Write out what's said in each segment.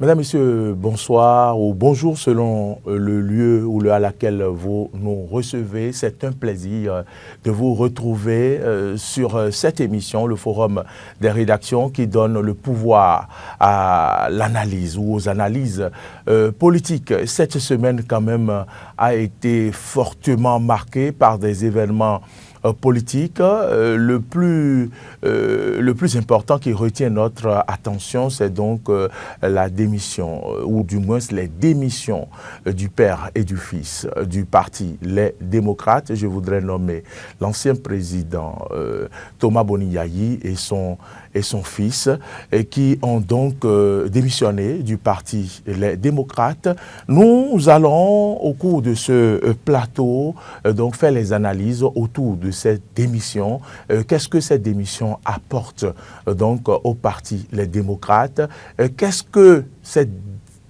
Mesdames, Messieurs, bonsoir ou bonjour selon le lieu ou à laquelle vous nous recevez. C'est un plaisir de vous retrouver sur cette émission, le Forum des rédactions qui donne le pouvoir à l'analyse ou aux analyses politiques. Cette semaine quand même a été fortement marquée par des événements politique. Le plus important qui retient notre attention, c'est donc la démission, ou du moins les démissions du père et du fils du parti Les Démocrates. Je voudrais nommer l'ancien président Thomas Boni-Yayi et son fils, qui ont donc démissionné du parti Les Démocrates. Nous allons, au cours de ce plateau, donc faire les analyses autour de cette démission. Qu'est-ce que cette démission apporte donc au parti Les Démocrates? Qu'est-ce que cette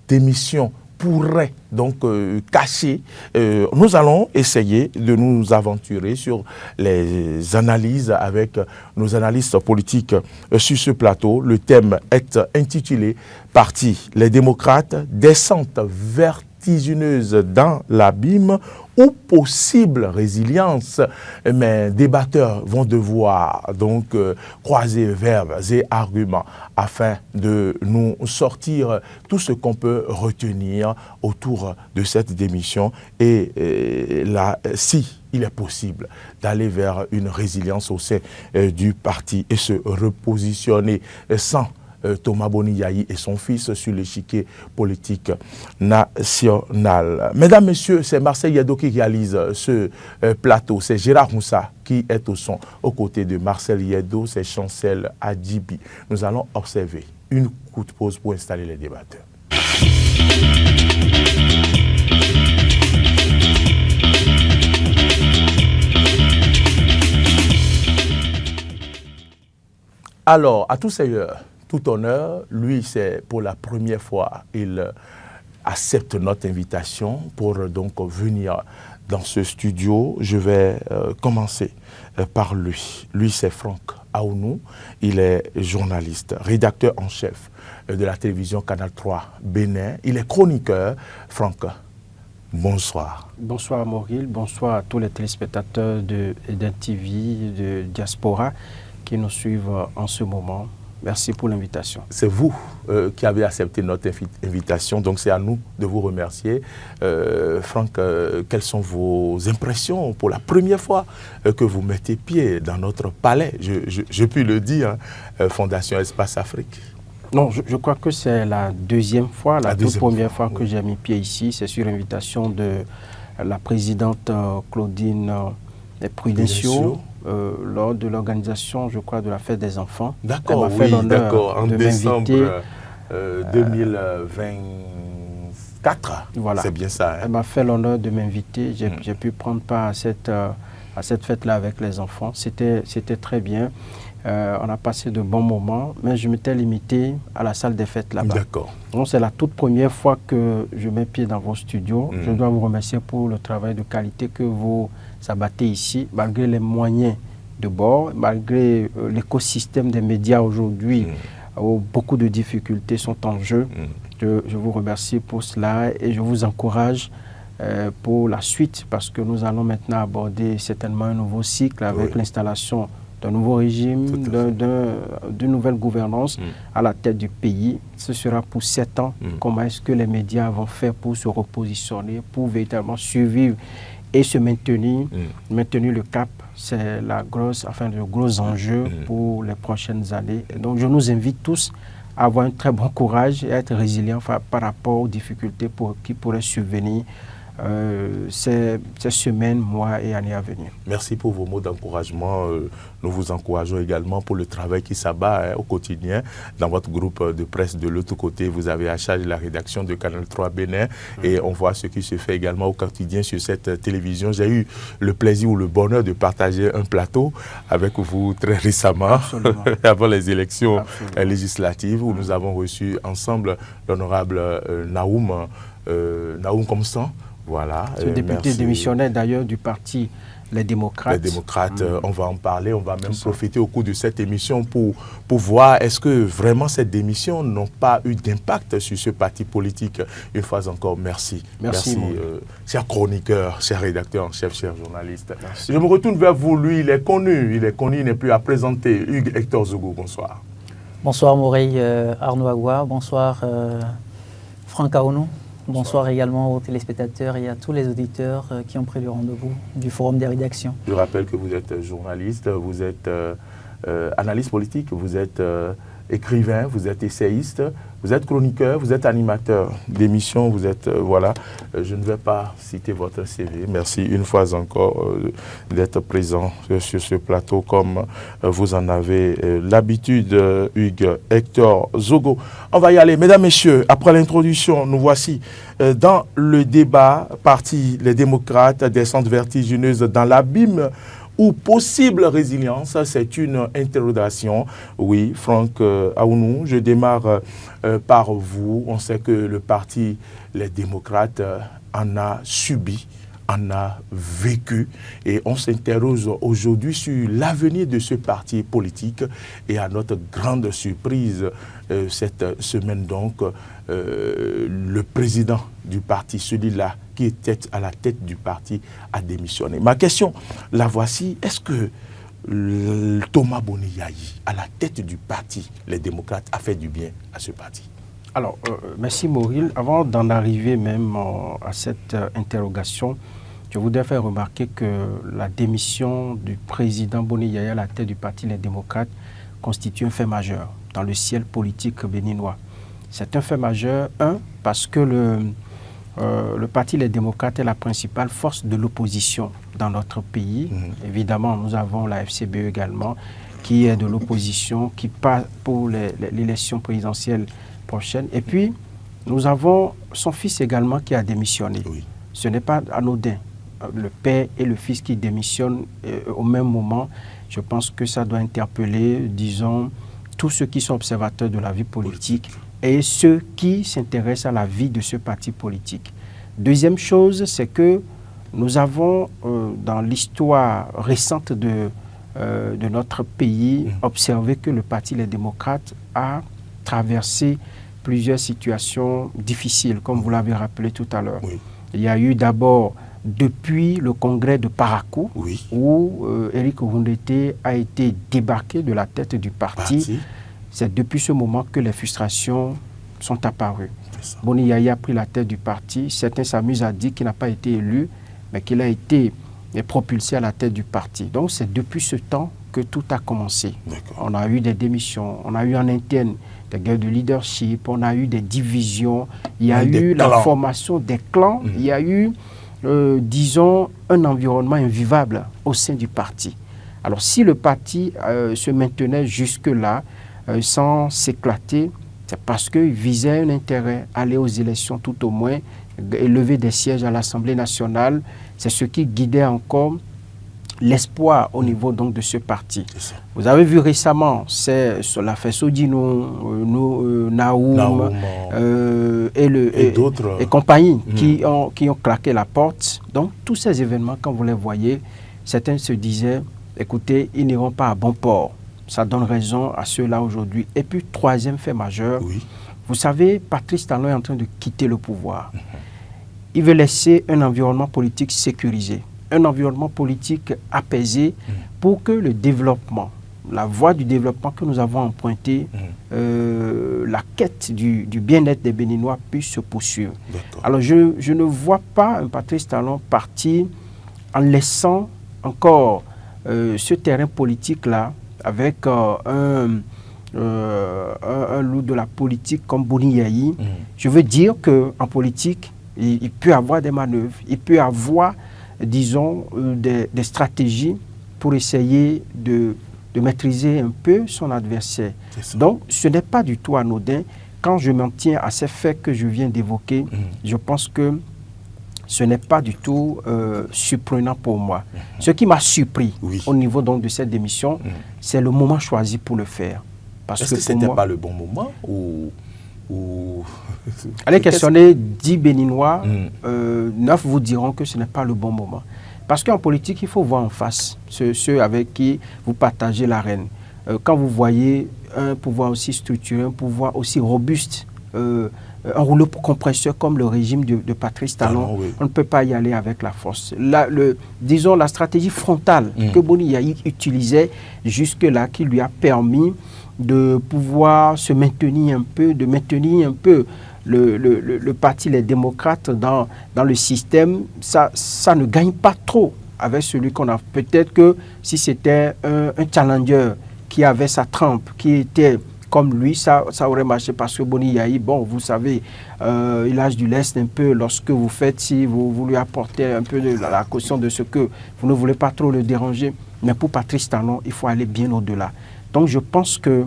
démission pourrait donc cacher? Nous allons essayer de nous aventurer sur les analyses avec nos analystes politiques sur ce plateau. Le thème est intitulé « Parti Les Démocrates, descente vertigineuse dans l'abîme ou possible résilience ». Mes débatteurs vont devoir donc croiser verbes et arguments afin de nous sortir tout ce qu'on peut retenir autour de cette démission et là, si il est possible d'aller vers une résilience au sein du parti et se repositionner sans Thomas Boni-Yayi et son fils sur l'échiquier politique national. Mesdames, Messieurs, c'est Marcel Yedo qui réalise ce plateau. C'est Gérard Moussa qui est au son. Aux côtés de Marcel Yedo, c'est Chancel Adjibi. Nous allons observer une courte pause pour installer les débatteurs. Alors, à tous seigneurs, tout honneur, lui, c'est pour la première fois, il accepte notre invitation pour donc venir dans ce studio. Je vais commencer par lui. Lui, c'est Franck Aounou. Il est journaliste, rédacteur en chef de la télévision Canal 3 Bénin. Il est chroniqueur. Franck, bonsoir. Bonsoir Mauril, bonsoir à tous les téléspectateurs d'Eden TV, de Diaspora qui nous suivent en ce moment. Merci pour l'invitation. C'est vous qui avez accepté notre invitation, donc c'est à nous de vous remercier. Franck, quelles sont vos impressions pour la première fois que vous mettez pied dans notre palais? Je puis le dire, Fondation Espace Afrique. Non, je crois que c'est la deuxième fois, la toute première fois que j'ai mis pied ici. C'est sur invitation de la présidente Claudine Prudencio. Lors de l'organisation, je crois, de la fête des enfants. D'accord, oui, d'accord, en décembre 2024. Voilà. C'est bien ça. Hein? Elle m'a fait l'honneur de m'inviter. J'ai pu prendre part à cette fête-là avec les enfants. C'était très bien. On a passé de bons moments, mais je m'étais limité à la salle des fêtes là-bas. D'accord. Donc c'est la toute première fois que je mets pied dans vos studios. Je dois vous remercier pour le travail de qualité que vous abattez ici, malgré les moyens de bord, malgré l'écosystème des médias aujourd'hui, où beaucoup de difficultés sont en jeu. Je vous remercie pour cela et je vous encourage pour la suite, parce que nous allons maintenant aborder certainement un nouveau cycle avec l'installation d'un nouveau régime, d'une nouvelle gouvernance à la tête du pays. Ce sera pour 7 ans. Comment est-ce que les médias vont faire pour se repositionner, pour véritablement survivre et se maintenir le cap? C'est le gros enjeu pour les prochaines années. Et donc je nous invite tous à avoir un très bon courage et à être résilients par rapport aux difficultés qui pourraient survenir ces semaines, mois et années à venir. Merci pour vos mots d'encouragement. Nous vous encourageons également pour le travail qui s'abat au quotidien. Dans votre groupe de presse de l'autre côté, vous avez à charge la rédaction de Canal 3 Bénin et on voit ce qui se fait également au quotidien sur cette télévision. J'ai eu le plaisir ou le bonheur de partager un plateau avec vous très récemment, avant les élections législatives, où nous avons reçu ensemble l'honorable Naoum Komsan. Voilà. Ce député démissionnaire d'ailleurs du parti Les démocrates. Les démocrates, on va en parler, on va même profiter au cours de cette émission pour voir est-ce que vraiment cette démission n'a pas eu d'impact sur ce parti politique. Une fois encore, merci. Merci cher chroniqueur, cher rédacteur en chef, cher journaliste. Merci. Je me retourne vers vous, lui, il est connu, il n'est plus à présenter. Hugues Hector Zogo, bonsoir. Bonsoir Morey Arnaud Agua, bonsoir Franck Aounou. Bonsoir également aux téléspectateurs et à tous les auditeurs qui ont pris le rendez-vous du Forum des rédactions. Je rappelle que vous êtes journaliste, vous êtes analyste politique, vous êtes écrivain, vous êtes essayiste, vous êtes chroniqueur, vous êtes animateur d'émission, vous êtes, voilà, je ne vais pas citer votre CV. Merci une fois encore d'être présent sur ce plateau comme vous en avez l'habitude, Hugues Hector Zogo. On va y aller. Mesdames, Messieurs, après l'introduction, nous voici dans le débat, parti les démocrates, descente vertigineuse dans l'abîme ou possible résilience, c'est une interrogation. Oui, Franck Aounou, je démarre par vous. On sait que le parti Les Démocrates en a subi, en a vécu et on s'interroge aujourd'hui sur l'avenir de ce parti politique et à notre grande surprise, cette semaine donc, le président du parti, celui-là qui était à la tête du parti, a démissionné. Ma question, la voici, est-ce que Thomas Boni Yayi, à la tête du parti, les démocrates, a fait du bien à ce parti? Alors, merci Mauril. Avant d'en arriver même à cette interrogation, je voudrais faire remarquer que la démission du président Boni Yayi à la tête du parti Les Démocrates constitue un fait majeur dans le ciel politique béninois. C'est un fait majeur, parce que le parti Les Démocrates est la principale force de l'opposition dans notre pays. Évidemment, nous avons la FCBE également, qui est de l'opposition, qui part pour l'élection présidentielle prochaine. Et puis, nous avons son fils également qui a démissionné. Oui. Ce n'est pas anodin. Le père et le fils qui démissionnent au même moment, je pense que ça doit interpeller, disons, tous ceux qui sont observateurs de la vie politique et ceux qui s'intéressent à la vie de ce parti politique. Deuxième chose, c'est que nous avons, dans l'histoire récente de notre pays, observé que le parti Les Démocrates a traversé plusieurs situations difficiles, comme vous l'avez rappelé tout à l'heure. Oui. Il y a eu d'abord, depuis le congrès de Parakou, où Éric Oundete a été débarqué de la tête du parti. C'est depuis ce moment que les frustrations sont apparues. Boni Yayi a pris la tête du parti. Certains s'amusent à dire qu'il n'a pas été élu, mais qu'il a été propulsé à la tête du parti. Donc c'est depuis ce temps que tout a commencé. On a eu des démissions, on a eu en interne des guerres de leadership, on a eu des divisions, il y a eu la formation des clans, il y a eu, disons, un environnement invivable au sein du parti. Alors si le parti se maintenait jusque-là, sans s'éclater, c'est parce qu'il visait un intérêt, aller aux élections tout au moins, élever des sièges à l'Assemblée nationale. C'est ce qui guidait encore l'espoir au niveau donc de ce parti. Vous avez vu récemment, c'est sur l'affaire Sodino, Naoum et compagnie qui ont claqué la porte. Donc tous ces événements, quand vous les voyez, certains se disaient, écoutez, ils n'iront pas à bon port. Ça donne raison à ceux-là aujourd'hui. Et puis, troisième fait majeur, vous savez, Patrice Talon est en train de quitter le pouvoir. Il veut laisser un environnement politique sécurisé, un environnement politique apaisé pour que le développement, la voie du développement que nous avons empruntée, la quête du bien-être des Béninois puisse se poursuivre. Alors, je ne vois pas un Patrice Talon partir en laissant encore ce terrain politique-là avec un loup de la politique comme Boni Yayi. Je veux dire qu'en politique, il peut avoir des manœuvres, il peut avoir, disons, des stratégies pour essayer de maîtriser un peu son adversaire. Donc, ce n'est pas du tout anodin. Quand je m'en tiens à ces faits que je viens d'évoquer, je pense que ce n'est pas du tout surprenant pour moi. Ce qui m'a surpris au niveau donc de cette démission, c'est le moment choisi pour le faire. Est-ce que ce n'était pas le bon moment ou... Allez questionner 10 Béninois, 9 vous diront que ce n'est pas le bon moment. Parce qu'en politique, il faut voir en face ceux avec qui vous partagez l'arène. Quand vous voyez un pouvoir aussi structuré, un pouvoir aussi robuste, un rouleau compresseur comme le régime de Patrice Talon, oui. On ne peut pas y aller avec la force. Disons la stratégie frontale que Boni Yayi utilisait jusque-là, qui lui a permis de pouvoir se maintenir un peu, de maintenir un peu le parti, les démocrates dans le système, ça ne gagne pas trop avec celui qu'on a. Peut-être que si c'était un challenger qui avait sa trempe, qui était comme lui, ça aurait marché parce que Boni Yayi, bon, vous savez, il lâche du lest un peu lorsque vous faites, si vous lui apportez un peu de la caution de ce que vous ne voulez pas trop le déranger. Mais pour Patrice Talon, il faut aller bien au-delà. Donc je pense que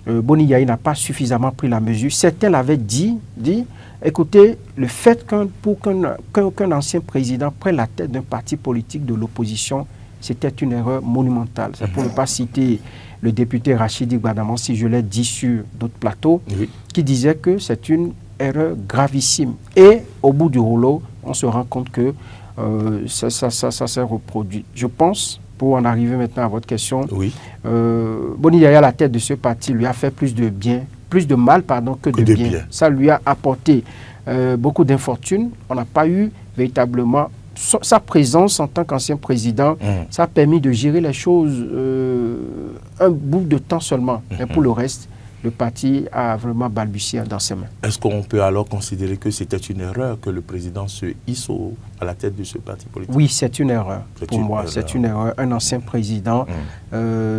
Boni Yayi n'a pas suffisamment pris la mesure. Certains l'avaient dit, écoutez, le fait qu'un ancien président prenne la tête d'un parti politique de l'opposition, c'était une erreur monumentale. C'est pour ne pas citer le député Rachidi Gbadamon, si je l'ai dit sur d'autres plateaux, oui, qui disait que c'est une erreur gravissime. Et au bout du rouleau, on se rend compte que ça s'est reproduit. Je pense, pour en arriver maintenant à votre question, oui, Boni Yayi à la tête de ce parti lui a fait plus de mal que de bien. Ça lui a apporté beaucoup d'infortune. On n'a pas eu véritablement sa présence en tant qu'ancien président, ça a permis de gérer les choses un bout de temps seulement. Mais pour le reste, le parti a vraiment balbutié dans ses mains. Est-ce qu'on peut alors considérer que c'était une erreur que le président se hisse à la tête de ce parti politique? Oui, c'est une erreur. Pour moi, c'est une erreur. Un ancien président,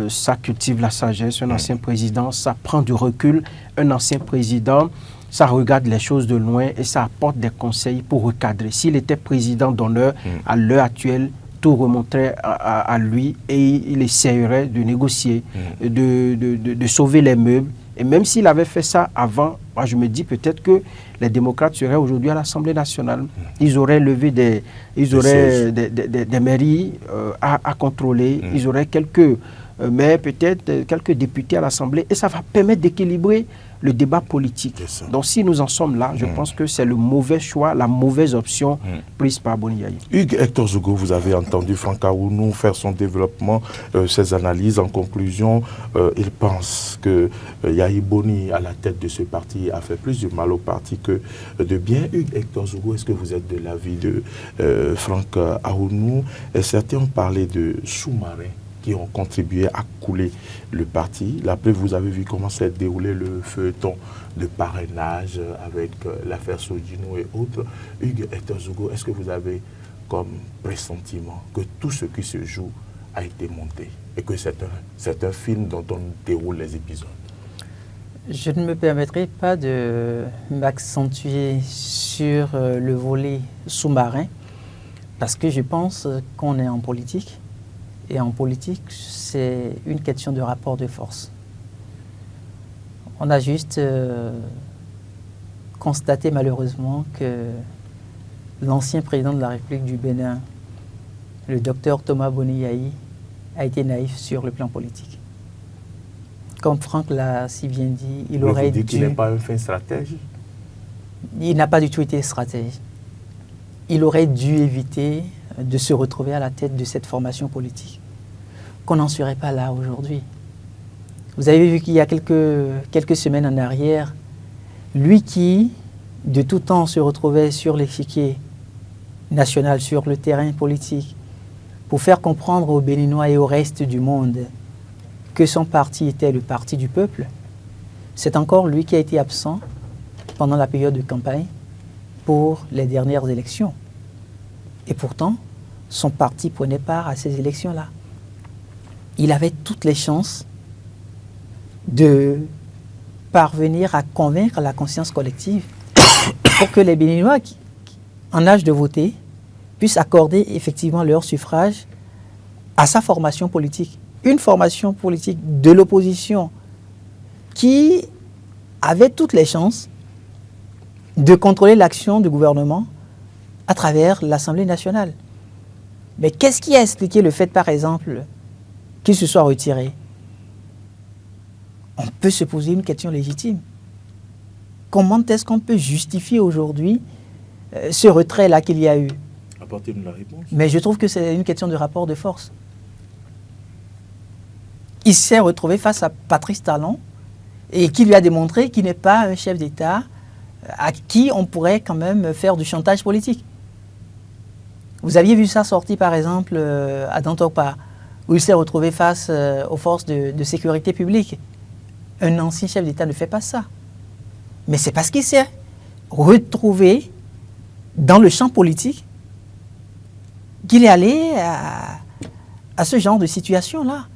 ça cultive la sagesse. Un ancien président, ça prend du recul. Un ancien président, ça regarde les choses de loin et ça apporte des conseils pour recadrer. S'il était président d'honneur, à l'heure actuelle, tout remonterait à lui et il essayerait de négocier, de sauver les meubles. Et même s'il avait fait ça avant, moi je me dis peut-être que les démocrates seraient aujourd'hui à l'Assemblée nationale. Ils auraient levé des mairies à contrôler, ils auraient peut-être quelques députés à l'Assemblée et ça va permettre d'équilibrer le débat politique. Donc si nous en sommes là, je pense que c'est le mauvais choix, la mauvaise option prise par Boni Yayi. Hugues Hector Zogo, vous avez entendu Franck Aounou faire son développement, ses analyses. En conclusion, il pense que Yayi Boni à la tête de ce parti a fait plus de mal au parti que de bien. Hugues Hector Zogo, est-ce que vous êtes de l'avis de Franck Aounou? Certains ont parlé de sous-marins qui ont contribué à couler le parti. Après, vous avez vu comment s'est déroulé le feuilleton de parrainage avec l'affaire Sodino et autres. Hugues Hector Zogo, est-ce que vous avez comme pressentiment que tout ce qui se joue a été monté et que c'est un film dont on déroule les épisodes? Je ne me permettrai pas de m'accentuer sur le volet sous-marin parce que je pense qu'on est en politique. Et en politique, c'est une question de rapport de force. On a juste constaté malheureusement que l'ancien président de la République du Bénin, le docteur Thomas Boni Yayi, a été naïf sur le plan politique. Comme Franck l'a si bien dit, il aurait dû... qu'il n'est pas un fin stratège? Il n'a pas du tout été stratège. Il aurait dû éviter de se retrouver à la tête de cette formation politique. Qu'on n'en serait pas là aujourd'hui. Vous avez vu qu'il y a quelques semaines en arrière, lui qui, de tout temps, se retrouvait sur l'échiquier national, sur le terrain politique, pour faire comprendre aux Béninois et au reste du monde que son parti était le parti du peuple, c'est encore lui qui a été absent pendant la période de campagne pour les dernières élections. Et pourtant, son parti prenait part à ces élections-là. Il avait toutes les chances de parvenir à convaincre la conscience collective pour que les Béninois en âge de voter puissent accorder effectivement leur suffrage à sa formation politique. Une formation politique de l'opposition qui avait toutes les chances de contrôler l'action du gouvernement à travers l'Assemblée nationale. Mais qu'est-ce qui a expliqué le fait, par exemple, qu'il se soit retiré? On peut se poser une question légitime. Comment est-ce qu'on peut justifier aujourd'hui ce retrait-là qu'il y a eu? Apportez-nous la réponse. Mais je trouve que c'est une question de rapport de force. Il s'est retrouvé face à Patrice Talon et qui lui a démontré qu'il n'est pas un chef d'État à qui on pourrait quand même faire du chantage politique. Vous aviez vu ça sortir par exemple à Dantokpa, où il s'est retrouvé face aux forces de sécurité publique. Un ancien chef d'État ne fait pas ça. Mais c'est parce qu'il s'est retrouvé dans le champ politique qu'il est allé à ce genre de situation-là.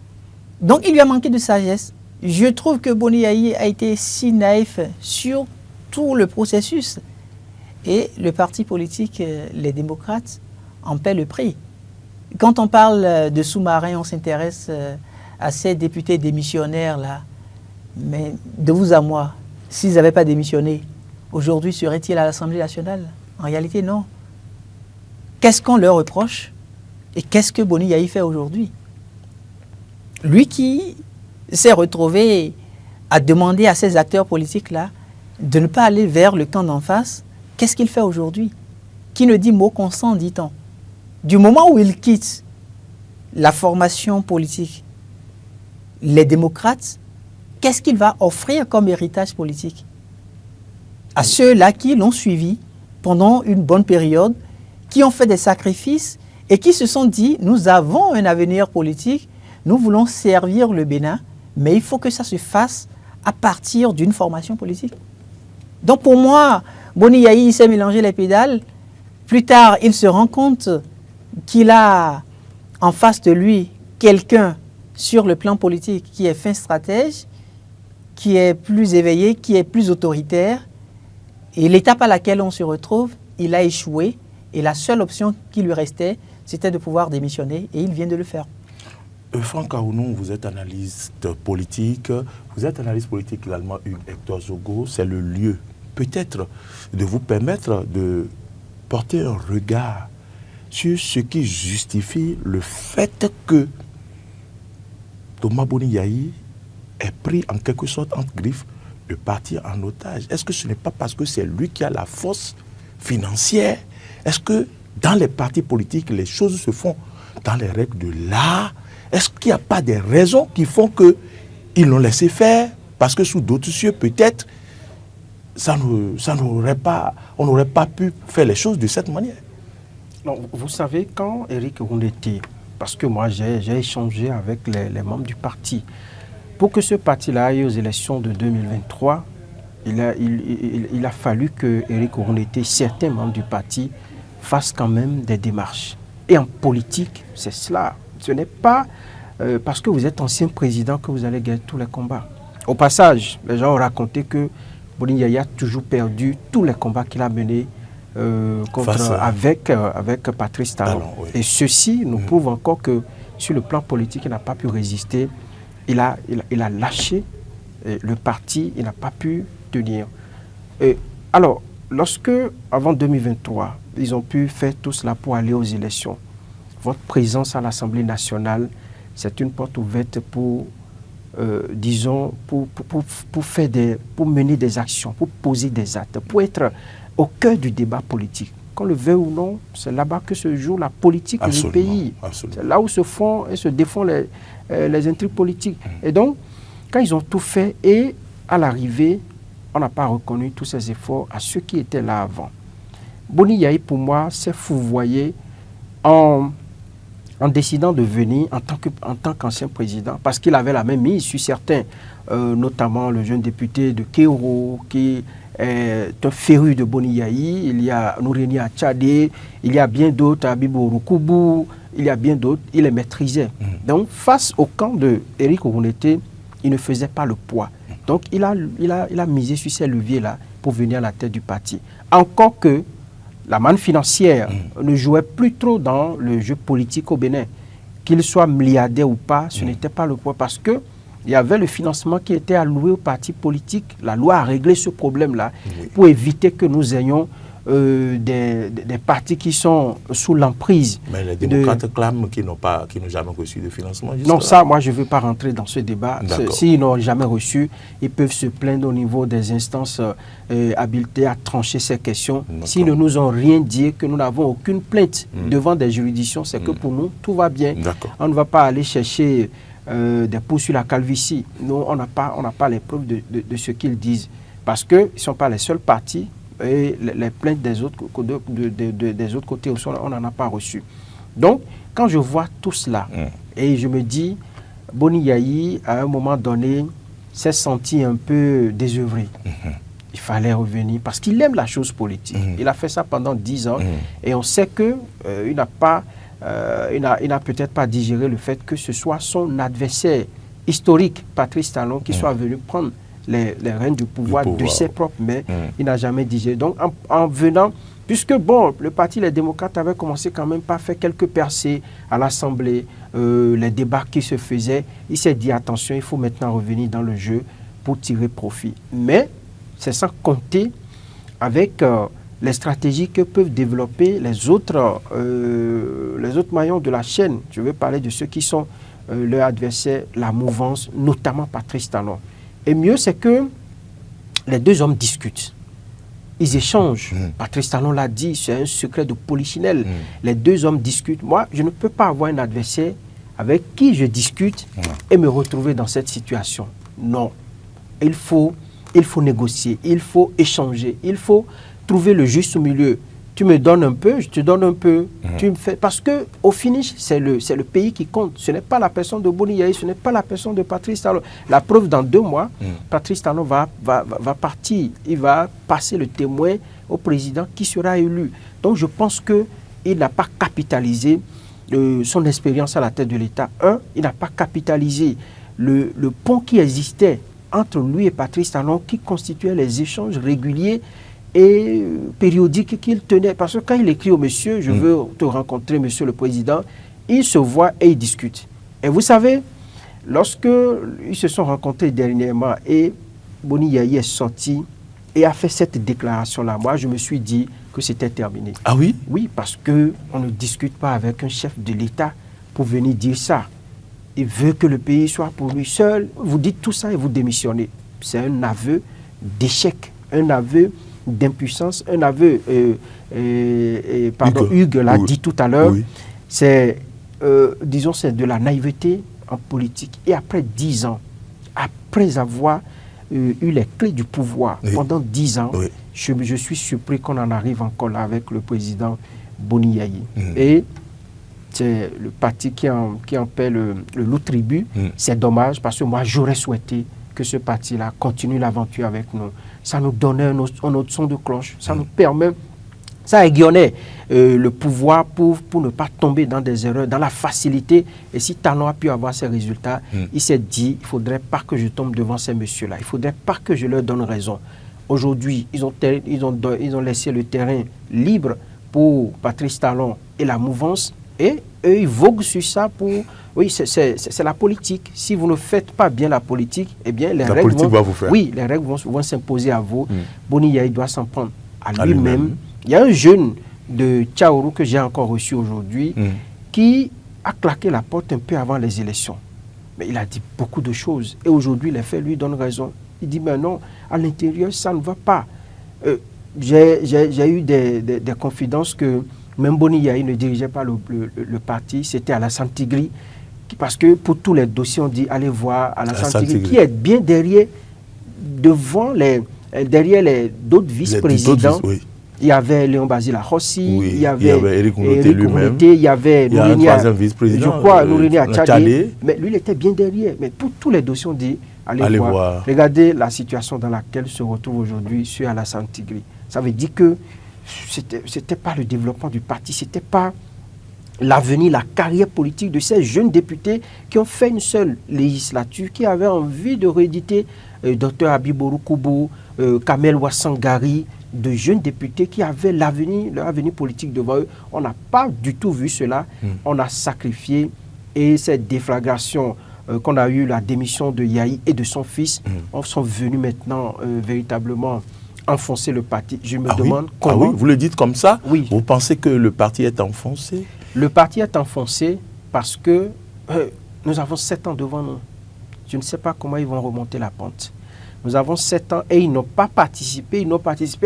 Donc il lui a manqué de sagesse. Je trouve que Boni Yayi a été si naïf sur tout le processus. Et le parti politique, les démocrates, en paient le prix. Quand on parle de sous-marins, on s'intéresse à ces députés démissionnaires-là. Mais de vous à moi, s'ils n'avaient pas démissionné, aujourd'hui seraient-ils à l'Assemblée nationale? En réalité, non. Qu'est-ce qu'on leur reproche? Et qu'est-ce que Boni Yayi fait aujourd'hui? Lui qui s'est retrouvé à demander à ces acteurs politiques-là de ne pas aller vers le camp d'en face, qu'est-ce qu'il fait aujourd'hui? Qui ne dit mot consent, dit-on. Du moment où il quitte la formation politique, les démocrates, qu'est-ce qu'il va offrir comme héritage politique à ceux-là qui l'ont suivi pendant une bonne période, qui ont fait des sacrifices et qui se sont dit, nous avons un avenir politique, nous voulons servir le Bénin, mais il faut que ça se fasse à partir d'une formation politique. Donc pour moi, Boni Yayi s'est mélangé les pédales. Plus tard, il se rend compte qu'il a en face de lui quelqu'un sur le plan politique qui est fin stratège, qui est plus éveillé, qui est plus autoritaire. Et l'étape à laquelle on se retrouve, il a échoué. Et la seule option qui lui restait, c'était de pouvoir démissionner. Et il vient de le faire. Franck Aounou, vous êtes analyste politique. Vous êtes analyste politique également, Hector Zogo. C'est le lieu, peut-être, de vous permettre de porter un regard sur ce qui justifie le fait que Thomas Boni Yayi est pris en quelque sorte entre griffes de partir en otage. Est-ce que ce n'est pas parce que c'est lui qui a la force financière? Est-ce que dans les partis politiques, les choses se font dans les règles de l'art? Est-ce qu'il n'y a pas des raisons qui font qu'ils l'ont laissé faire? Parce que sous d'autres cieux, peut-être, on n'aurait pas pu faire les choses de cette manière. Non, vous savez, quand Éric Rouneté, parce que moi j'ai échangé avec les membres du parti, pour que ce parti-là aille aux élections de 2023, il a fallu que Éric Rouneté, certains membres du parti, fassent quand même des démarches. Et en politique, c'est cela. Ce n'est pas parce que vous êtes ancien président que vous allez gagner tous les combats. Au passage, les gens ont raconté que Boni Yayi a toujours perdu tous les combats qu'il a menés avec Patrice Talon. Oui. Et ceci nous prouve encore que sur le plan politique, il n'a pas pu résister. Il a lâché le parti, il n'a pas pu tenir. Alors, lorsque, avant 2023, ils ont pu faire tout cela pour aller aux élections, votre présence à l'Assemblée nationale, c'est une porte ouverte pour, disons, pour mener des actions, pour poser des actes, pour être au cœur du débat politique. Qu'on le veuille ou non, c'est là-bas que se joue la politique du pays. C'est là où se font et se défendent les intrigues politiques. Et donc, quand ils ont tout fait et à l'arrivée, on n'a pas reconnu tous ces efforts à ceux qui étaient là avant. Boni Yayi, pour moi, s'est fourvoyé en décidant de venir en tant qu'ancien président, parce qu'il avait la même mise sur certains, notamment le jeune député de Kéoro, qui est un féru de Boni Yayi, il y a Noureni Achadé, il y a bien d'autres, Abibou Rukubu, il y a bien d'autres, il les maîtrisait. Donc, face au camp de Éric Rouneté, il ne faisait pas le poids. Donc, il a misé sur ces leviers-là pour venir à la tête du parti. Encore que la manne financière ne jouait plus trop dans le jeu politique au Bénin. Qu'il soit milliardaire ou pas, ce n'était pas le poids parce que il y avait le financement qui était alloué aux partis politiques. La loi a réglé ce problème-là pour éviter que nous ayons des partis qui sont sous l'emprise. Mais les démocrates clament qu'ils n'ont jamais reçu de financement. Non, ça, moi, je ne veux pas rentrer dans ce débat. S'ils n'ont jamais reçu, ils peuvent se plaindre au niveau des instances habilitées à trancher ces questions. S'ils ne nous ont rien dit, que nous n'avons aucune plainte devant des juridictions, c'est que pour nous, tout va bien. On ne va pas aller chercher des pouces sur la calvitie. Nous, on n'a pas les preuves de ce qu'ils disent. Parce qu'ils ne sont pas les seuls partis. Et les plaintes des autres côtés aussi, on n'en a pas reçu. Donc, quand je vois tout cela, et je me dis, Boni Yayi, à un moment donné, s'est senti un peu désœuvré. Il fallait revenir, parce qu'il aime la chose politique. Il a fait ça pendant 10 ans, et on sait qu'il n'a peut-être pas digéré le fait que ce soit son adversaire historique, Patrice Talon, qui soit venu prendre les rênes du pouvoir de ses propres mains. Il n'a jamais digéré. Donc, en venant, puisque bon, le parti Les Démocrates avait commencé quand même par faire quelques percées à l'Assemblée, les débats qui se faisaient, il s'est dit attention, il faut maintenant revenir dans le jeu pour tirer profit. Mais c'est sans compter avec les stratégies que peuvent développer les autres maillons de la chaîne. Je veux parler de ceux qui sont leurs adversaires, la mouvance, notamment Patrice Talon. Et mieux, c'est que les deux hommes discutent. Ils échangent. Patrice Talon l'a dit, c'est un secret de polichinelle. Les deux hommes discutent. Moi, je ne peux pas avoir un adversaire avec qui je discute et me retrouver dans cette situation. Non. Il faut négocier, il faut échanger, il faut trouver le juste milieu. Tu me donnes un peu, je te donne un peu. Tu me fais... Parce qu'au finish, c'est le pays qui compte. Ce n'est pas la personne de Boni Yayi, ce n'est pas la personne de Patrice Talon. La preuve, dans 2 mois, Patrice Talon va partir. Il va passer le témoin au président qui sera élu. Donc je pense qu'il n'a pas capitalisé son expérience à la tête de l'État. Il n'a pas capitalisé le pont qui existait entre lui et Patrice Talon, qui constituait les échanges réguliers et périodique qu'il tenait. Parce que quand il écrit au monsieur, je veux te rencontrer, monsieur le président, ils se voient et ils discutent. Et vous savez, lorsque ils se sont rencontrés dernièrement et Boni Yayi est sorti et a fait cette déclaration-là, moi je me suis dit que c'était terminé. Ah oui? Oui, parce qu'on ne discute pas avec un chef de l'État pour venir dire ça. Il veut que le pays soit pour lui seul. Vous dites tout ça et vous démissionnez. C'est un aveu d'échec, un aveu d'impuissance, un aveu, Hugues l'a dit tout à l'heure, c'est, disons, c'est de la naïveté en politique. Et après 10 ans, après avoir eu les clés du pouvoir pendant 10 ans, je suis surpris qu'on en arrive encore là avec le président Boni Yayi. Et c'est le parti qui en paie le loup tribut. C'est dommage parce que moi, j'aurais souhaité que ce parti-là continue l'aventure avec nous. Ça nous donnait un autre son de cloche. Ça nous permet, ça aiguillonnait le pouvoir pour ne pas tomber dans des erreurs, dans la facilité. Et si Talon a pu avoir ces résultats, il s'est dit, il ne faudrait pas que je tombe devant ces messieurs-là. Il ne faudrait pas que je leur donne raison. Aujourd'hui, ils ont laissé le terrain libre pour Patrice Talon et la mouvance. Et eux, ils voguent sur ça pour... Oui, c'est la politique. Si vous ne faites pas bien la politique, eh bien, les règles vont s'imposer à vous. Boni Yayi doit s'en prendre à lui-même. Il y a un jeune de Tchaourou que j'ai encore reçu aujourd'hui qui a claqué la porte un peu avant les élections. Mais il a dit beaucoup de choses. Et aujourd'hui, les faits lui donnent raison. Il dit, mais non, à l'intérieur, ça ne va pas. J'ai eu des confidences que même Boni Yayi ne dirigeait pas le parti, c'était Alassane Tigri. Parce que pour tous les dossiers, on dit allez voir Alassane Tigri, qui est bien derrière d'autres vice-présidents. Il y avait Léon Basile Hossi, il y avait Éric Kourouté lui-même, il y avait Nourini Achadé, mais lui il était bien derrière. Mais pour tous les dossiers, on dit allez voir. Regardez la situation dans laquelle se retrouve aujourd'hui sur Alassane Tigri. Ça veut dire que c'était pas le développement du parti, c'était pas l'avenir, la carrière politique de ces jeunes députés qui ont fait une seule législature, qui avaient envie de rééditer Dr Habibou Koubou, Kamel Ouassangari, de jeunes députés qui avaient leur avenir politique devant eux. On n'a pas du tout vu cela. On a sacrifié, et cette déflagration qu'on a eu, la démission de Yayi et de son fils, sont venus maintenant véritablement enfoncer le parti. Je me Ah demande oui? comment... Ah oui, vous le dites comme ça? Oui. Vous pensez que le parti est enfoncé? Le parti est enfoncé parce que nous avons 7 ans devant nous. Je ne sais pas comment ils vont remonter la pente. Nous avons 7 ans et ils n'ont pas participé,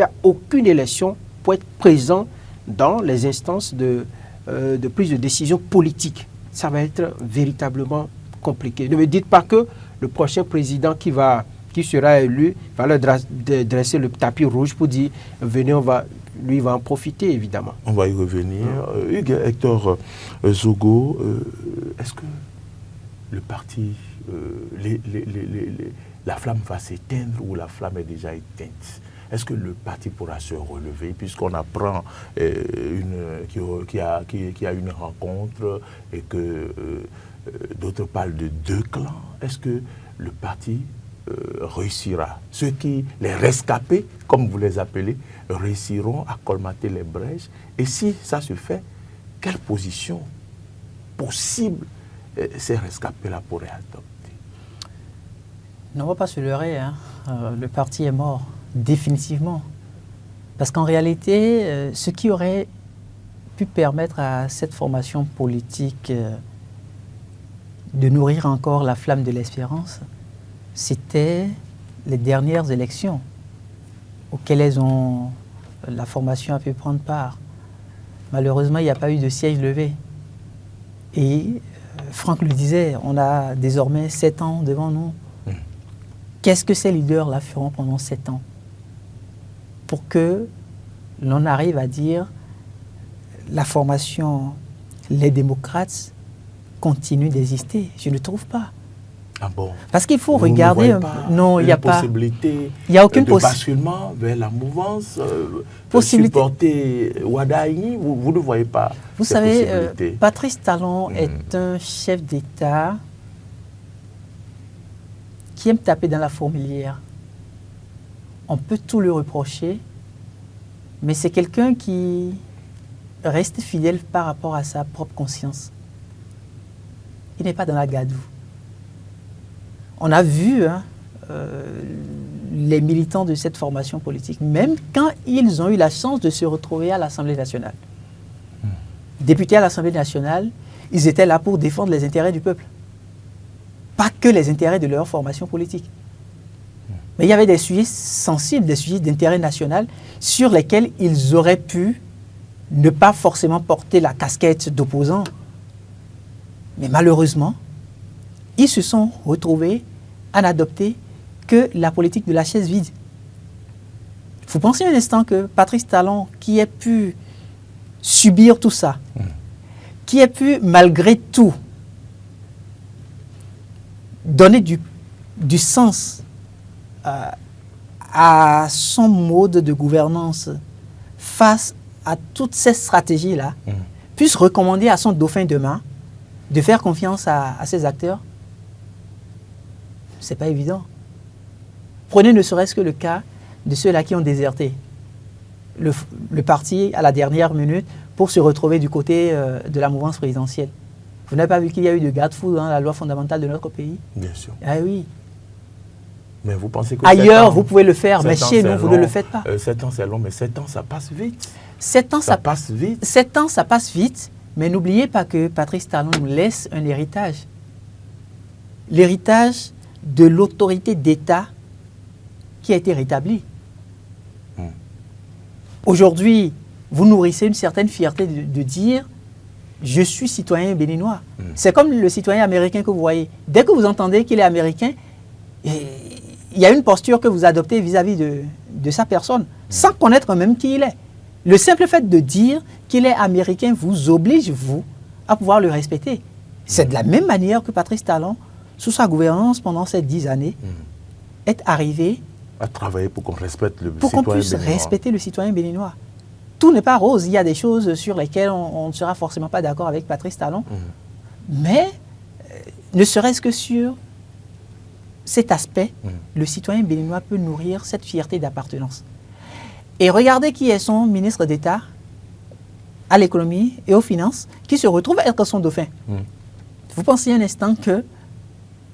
à aucune élection pour être présents dans les instances de prise de décision politique. Ça va être véritablement compliqué. Ne me dites pas que le prochain président qui sera élu va leur dresser le tapis rouge pour dire venez, lui va en profiter évidemment. On va y revenir. Hugues Hector Zogo, est-ce que le parti, la flamme va s'éteindre ou la flamme est déjà éteinte? Est-ce que le parti pourra se relever puisqu'on apprend qu'il y a une rencontre et que d'autres parlent de 2 clans? Est-ce que le parti réussira? Les rescapés, comme vous les appelez, réussiront à colmater les brèches? Et si ça se fait, quelle position possible ces rescapés-là pourraient adopter? On ne va pas se leurrer, hein. Le parti est mort, définitivement. Parce qu'en réalité, ce qui aurait pu permettre à cette formation politique de nourrir encore la flamme de l'espérance, c'était les dernières élections auxquelles la formation a pu prendre part. Malheureusement, il n'y a pas eu de siège levé. Et Franck le disait, on a désormais 7 ans devant nous. Qu'est-ce que ces leaders-là feront pendant 7 ans pour que l'on arrive à dire la formation, les démocrates continuent d'exister? Je ne trouve pas. Ah bon? Parce qu'il faut regarder. Non, il n'y a pas. Possibilité. Il n'y a aucune basculement vers la mouvance. Possibilité. Supporter Wadaini, vous ne voyez pas. Vous savez, Patrice Talon est un chef d'État qui aime taper dans la fourmilière. On peut tout lui reprocher, mais c'est quelqu'un qui reste fidèle par rapport à sa propre conscience. Il n'est pas dans la gadoue. On a vu les militants de cette formation politique, même quand ils ont eu la chance de se retrouver à l'Assemblée nationale. Députés à l'Assemblée nationale, ils étaient là pour défendre les intérêts du peuple. Pas que les intérêts de leur formation politique. Mais il y avait des sujets sensibles, des sujets d'intérêt national sur lesquels ils auraient pu ne pas forcément porter la casquette d'opposant. Mais malheureusement, ils se sont retrouvés à n'adopter que la politique de la chaise vide. Vous pensez un instant que Patrice Talon, qui a pu subir tout ça, qui a pu malgré tout donner du sens à son mode de gouvernance face à toutes ces stratégies-là, puisse recommander à son dauphin demain de faire confiance à ces acteurs? Ce n'est pas évident. Prenez ne serait-ce que le cas de ceux-là qui ont déserté le parti à la dernière minute pour se retrouver du côté de la mouvance présidentielle. Vous n'avez pas vu qu'il y a eu de garde-fou dans la loi fondamentale de notre pays? Bien sûr. Ah oui. Mais vous pensez que ailleurs, vous pouvez le faire, mais chez nous, vous ne le faites pas. 7 ans, c'est long, mais 7 ans, ça passe vite. 7 ans, ça passe vite. 7 ans, ça passe vite, mais n'oubliez pas que Patrice Talon nous laisse un héritage. L'héritage de l'autorité d'État qui a été rétablie. Aujourd'hui, vous nourrissez une certaine fierté de dire « je suis citoyen béninois ». C'est comme le citoyen américain que vous voyez. Dès que vous entendez qu'il est américain, il y a une posture que vous adoptez vis-à-vis de sa personne, sans connaître même qui il est. Le simple fait de dire qu'il est américain vous oblige, vous, à pouvoir le respecter. C'est de la même manière que Patrice Talon, sous sa gouvernance pendant ces 10 années, est arrivé à travailler pour qu'on respecte le pour qu'on puisse respecter le citoyen béninois. Tout n'est pas rose. Il y a des choses sur lesquelles on ne sera forcément pas d'accord avec Patrice Talon. Mais, ne serait-ce que sur cet aspect, le citoyen béninois peut nourrir cette fierté d'appartenance. Et regardez qui est son ministre d'État à l'économie et aux finances, qui se retrouve à être son dauphin. Vous pensez un instant que,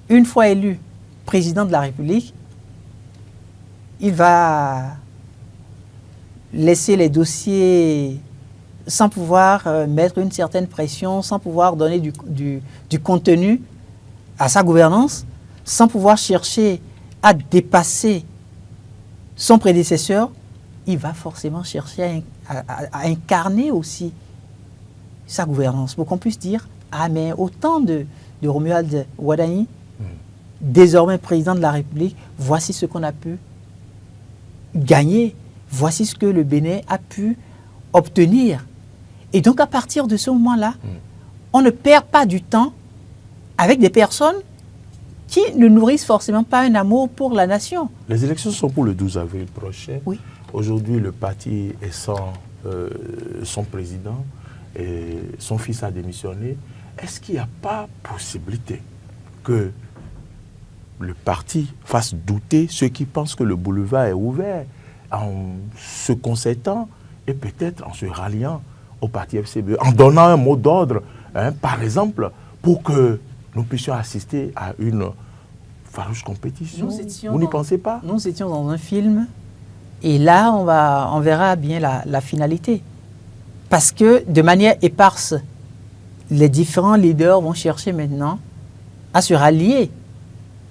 une fois élu président de la République, il va laisser les dossiers sans pouvoir mettre une certaine pression, sans pouvoir donner du contenu à sa gouvernance, sans pouvoir chercher à dépasser son prédécesseur, il va forcément chercher à incarner aussi sa gouvernance, pour qu'on puisse dire « Ah, mais au temps de Romuald Wadani, désormais président de la République, voici ce qu'on a pu gagner, voici ce que le Bénin a pu obtenir. » Et donc, à partir de ce moment-là, on ne perd pas du temps avec des personnes qui ne nourrissent forcément pas un amour pour la nation. Les élections sont pour le 12 avril prochain. Oui. Aujourd'hui, le parti est sans son président et son fils a démissionné. Est-ce qu'il n'y a pas possibilité que le parti fasse douter ceux qui pensent que le boulevard est ouvert en se concertant et peut-être en se ralliant au parti FCBE, en donnant un mot d'ordre, par exemple, pour que nous puissions assister à une farouche compétition? Vous n'y pensez pas? Nous étions dans un film et là, on verra bien la finalité. Parce que de manière éparse, les différents leaders vont chercher maintenant à se rallier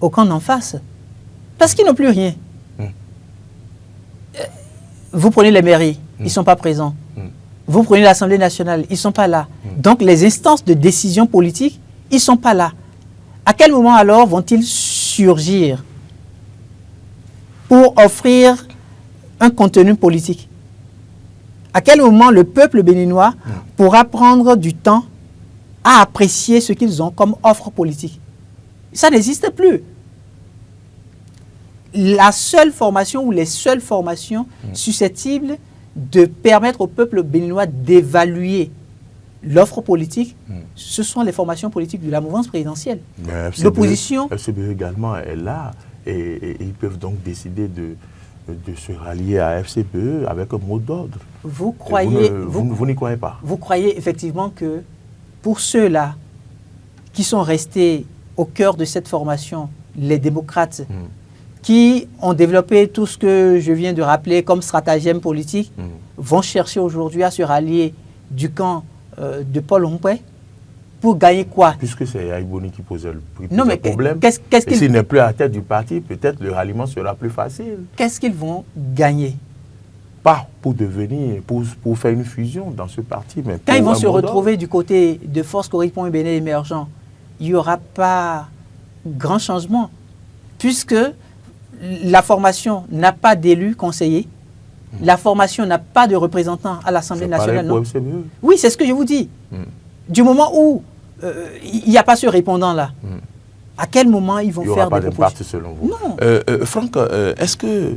au camp d'en face. Parce qu'ils n'ont plus rien. Vous prenez les mairies, ils ne sont pas présents. Vous prenez l'Assemblée nationale, ils ne sont pas là. Donc les instances de décision politique, ils ne sont pas là. À quel moment alors vont-ils surgir pour offrir un contenu politique? À quel moment le peuple béninois pourra prendre du temps à apprécier ce qu'ils ont comme offre politique? Ça n'existe plus. La seule formation ou les seules formations susceptibles de permettre au peuple béninois d'évaluer l'offre politique, ce sont les formations politiques de la mouvance présidentielle. L'opposition... FCBE également est là et ils peuvent donc décider de se rallier à FCBE avec un mot d'ordre. Vous n'y croyez pas? Vous croyez effectivement que pour ceux-là qui sont restés au cœur de cette formation, les démocrates, qui ont développé tout ce que je viens de rappeler comme stratagème politique, vont chercher aujourd'hui à se rallier du camp de Paul Ompoué pour gagner quoi? Puisque c'est Yaïbouni qui pose le problème. S'il n'est plus à la tête du parti, peut-être le ralliement sera plus facile. Qu'est-ce qu'ils vont gagner? Pas pour devenir, pour faire une fusion dans ce parti, mais quand ils vont se retrouver du côté de Force Correspond et Bénin émergent, il n'y aura pas grand changement, puisque la formation n'a pas d'élus conseillers, la formation n'a pas de représentants à l'Assemblée nationale. Pour FCBE. Oui, c'est ce que je vous dis. Du moment où il n'y a pas ce répondant-là, à quel moment ils vont faire des propositions? Selon vous? Non. Franck, est-ce que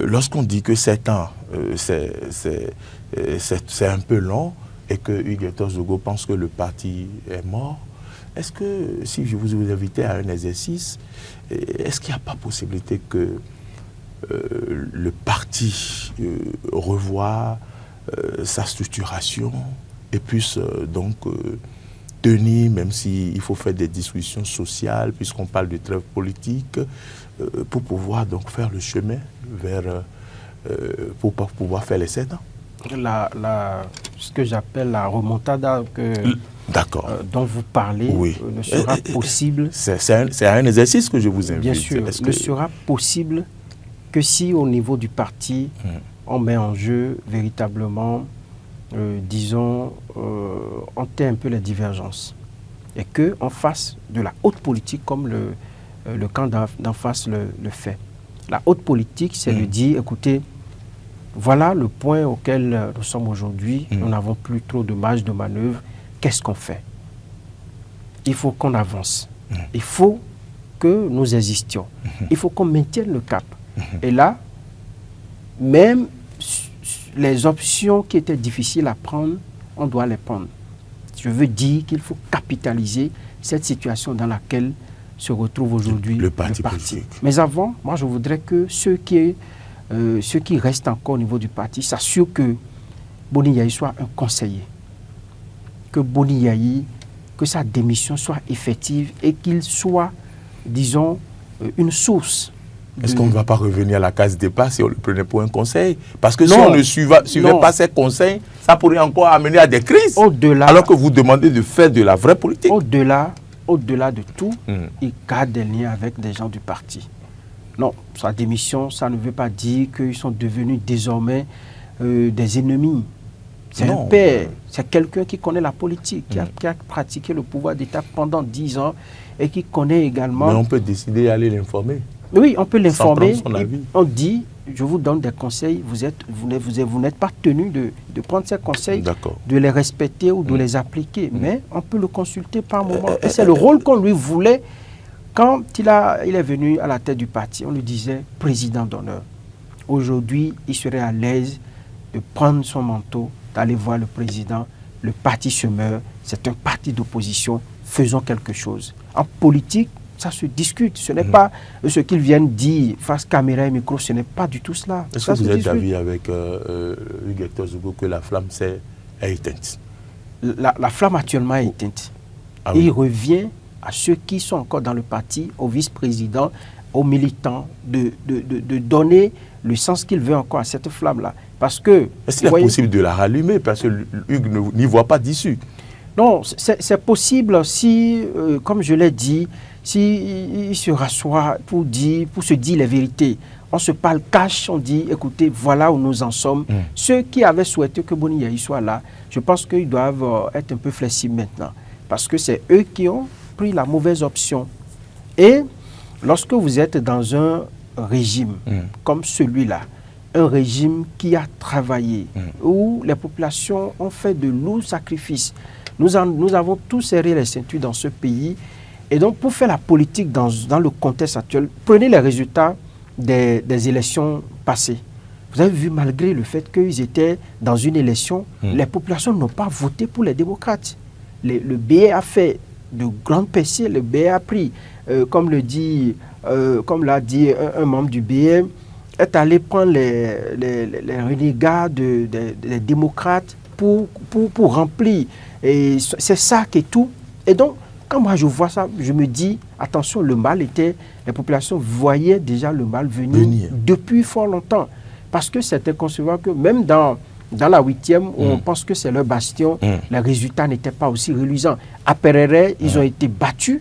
lorsqu'on dit que 7 ans, c'est un peu long et que Hugues Zogo pense que le parti est mort, est-ce que, si je vous invitais à un exercice, est-ce qu'il n'y a pas possibilité que le parti revoie sa structuration et puisse donc tenir, même s'il faut faire des discussions sociales, puisqu'on parle de trêve politique, pour pouvoir donc faire le chemin vers, pour pouvoir faire les 7 ans? Ce que j'appelle la remontada dont vous parlez ne sera possible. C'est un exercice que je vous invite. Bien sûr, ne sera possible que si au niveau du parti, on met en jeu véritablement, disons, on tait un peu les divergences. Et qu'on fasse de la haute politique comme le camp d'en face le fait. La haute politique, c'est de dire, écoutez, voilà le point auquel nous sommes aujourd'hui, nous n'avons plus trop de marge de manœuvre, qu'est-ce qu'on fait? Il faut qu'on avance, il faut que nous existions, il faut qu'on maintienne le cap. Et là, même les options qui étaient difficiles à prendre, on doit les prendre. Je veux dire qu'il faut capitaliser cette situation dans laquelle se retrouve aujourd'hui le parti. Mais avant, moi je voudrais que ceux qui restent encore au niveau du parti s'assurent que Boni Yayi soit un conseiller, que Boni Yayi, que sa démission soit effective et qu'il soit, disons, une source Est-ce qu'on ne va pas revenir à la case départ si on le prenait pour un conseil? Parce que si on ne suivait pas ces conseils, ça pourrait encore amener à des crises. Alors que vous demandez de faire de la vraie politique. Au-delà de tout, il garde des liens avec des gens du parti. Non, sa démission, ça ne veut pas dire qu'ils sont devenus désormais des ennemis. C'est un père, c'est quelqu'un qui connaît la politique, qui a pratiqué le pouvoir d'État pendant 10 ans et qui connaît également... Mais on peut décider d'aller l'informer. Oui, on peut l'informer. On dit, je vous donne des conseils, vous n'êtes pas tenu de prendre ces conseils, de les respecter ou de les appliquer, mais on peut le consulter par moment. Et c'est le rôle qu'on lui voulait quand il est venu à la tête du parti. On lui disait président d'honneur. Aujourd'hui, il serait à l'aise de prendre son manteau, d'aller voir le président. Le parti se meurt, c'est un parti d'opposition, faisons quelque chose. En politique, ça se discute, ce n'est pas ce qu'ils viennent dire face caméra et micro, ce n'est pas du tout cela. Est-ce que vous êtes d'avis avec Hugues Hector Zogo que la flamme est éteinte? La flamme actuellement est éteinte. Et il revient à ceux qui sont encore dans le parti, aux vice-présidents, aux militants, de donner le sens qu'ils veulent encore à cette flamme-là. Parce que... Est-ce qu'il est possible de la rallumer? Parce que Hugues n'y voit pas d'issue. Non, c'est possible si, comme je l'ai dit, si il se rassoit pour se dire les vérités. On se parle cash, on dit, écoutez, voilà où nous en sommes. Ceux qui avaient souhaité que Boni Yayi soit là, je pense qu'ils doivent être un peu flexibles maintenant. Parce que c'est eux qui ont pris la mauvaise option. Et lorsque vous êtes dans un régime comme celui-là, un régime qui a travaillé, où les populations ont fait de lourds sacrifices, nous avons tous serré les ceintures dans ce pays. Et donc, pour faire la politique dans le contexte actuel, prenez les résultats des élections passées. Vous avez vu, malgré le fait qu'ils étaient dans une élection, les populations n'ont pas voté pour les démocrates. Le BE a fait de grandes percées. Le BE a pris, comme l'a dit un membre du BE, est allé prendre les renégats des démocrates pour remplir. Et c'est ça qui est tout. Et donc, quand moi je vois ça, je me dis, attention, le mal était, les populations voyaient déjà le mal venir depuis fort longtemps. Parce que c'était inconcevable que même dans la 8e, où on pense que c'est leur bastion, les résultats n'étaient pas aussi reluisants. À Perere, ils ont été battus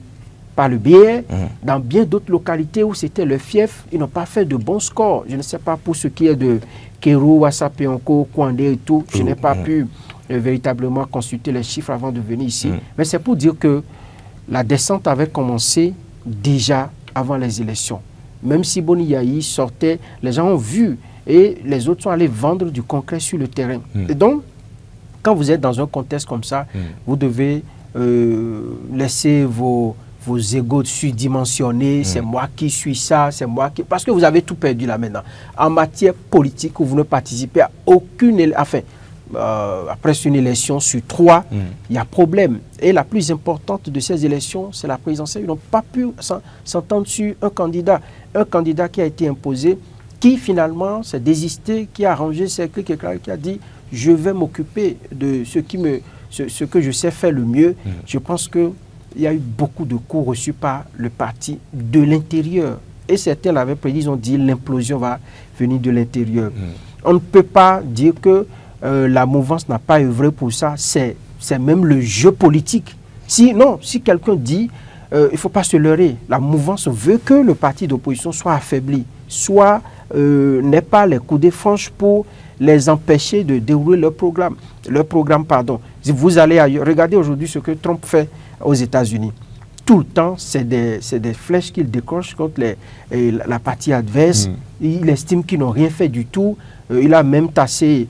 par le BR. Dans bien d'autres localités où c'était le fief, ils n'ont pas fait de bons scores. Je ne sais pas pour ce qui est de Kéro, Wassapéonko, Kouandé et tout, je n'ai pas pu véritablement consulter les chiffres avant de venir ici. Mais c'est pour dire que la descente avait commencé déjà avant les élections. Même si Boni Yayi sortait, les gens ont vu et les autres sont allés vendre du concret sur le terrain. Et donc, quand vous êtes dans un contexte comme ça, vous devez laisser vos égos surdimensionnés, c'est moi qui suis ça, c'est moi qui... Parce que vous avez tout perdu là maintenant. En matière politique, où vous ne participez à aucune... Enfin, après une élection sur 3, il y a problème. Et la plus importante de ces élections, c'est la présidentielle. Ils n'ont pas pu s'entendre sur un candidat qui a été imposé, qui finalement s'est désisté, qui a rangé ses clics et qui a dit « je vais m'occuper de ce que je sais faire le mieux ». Je pense qu'il y a eu beaucoup de coups reçus par le parti de l'intérieur. Et certains l'avaient prédit, ils ont dit « l'implosion va venir de l'intérieur ». On ne peut pas dire que la mouvance n'a pas œuvré pour ça, c'est même le jeu politique. Si quelqu'un dit, il ne faut pas se leurrer, la mouvance veut que le parti d'opposition soit affaibli, soit n'ait pas les coudées franches pour les empêcher de dérouler leur programme. Si vous allez ailleurs, regardez aujourd'hui ce que Trump fait aux États-Unis. Tout le temps, c'est des flèches qu'il décroche contre la partie adverse. Il estime qu'ils n'ont rien fait du tout. Il a même tassé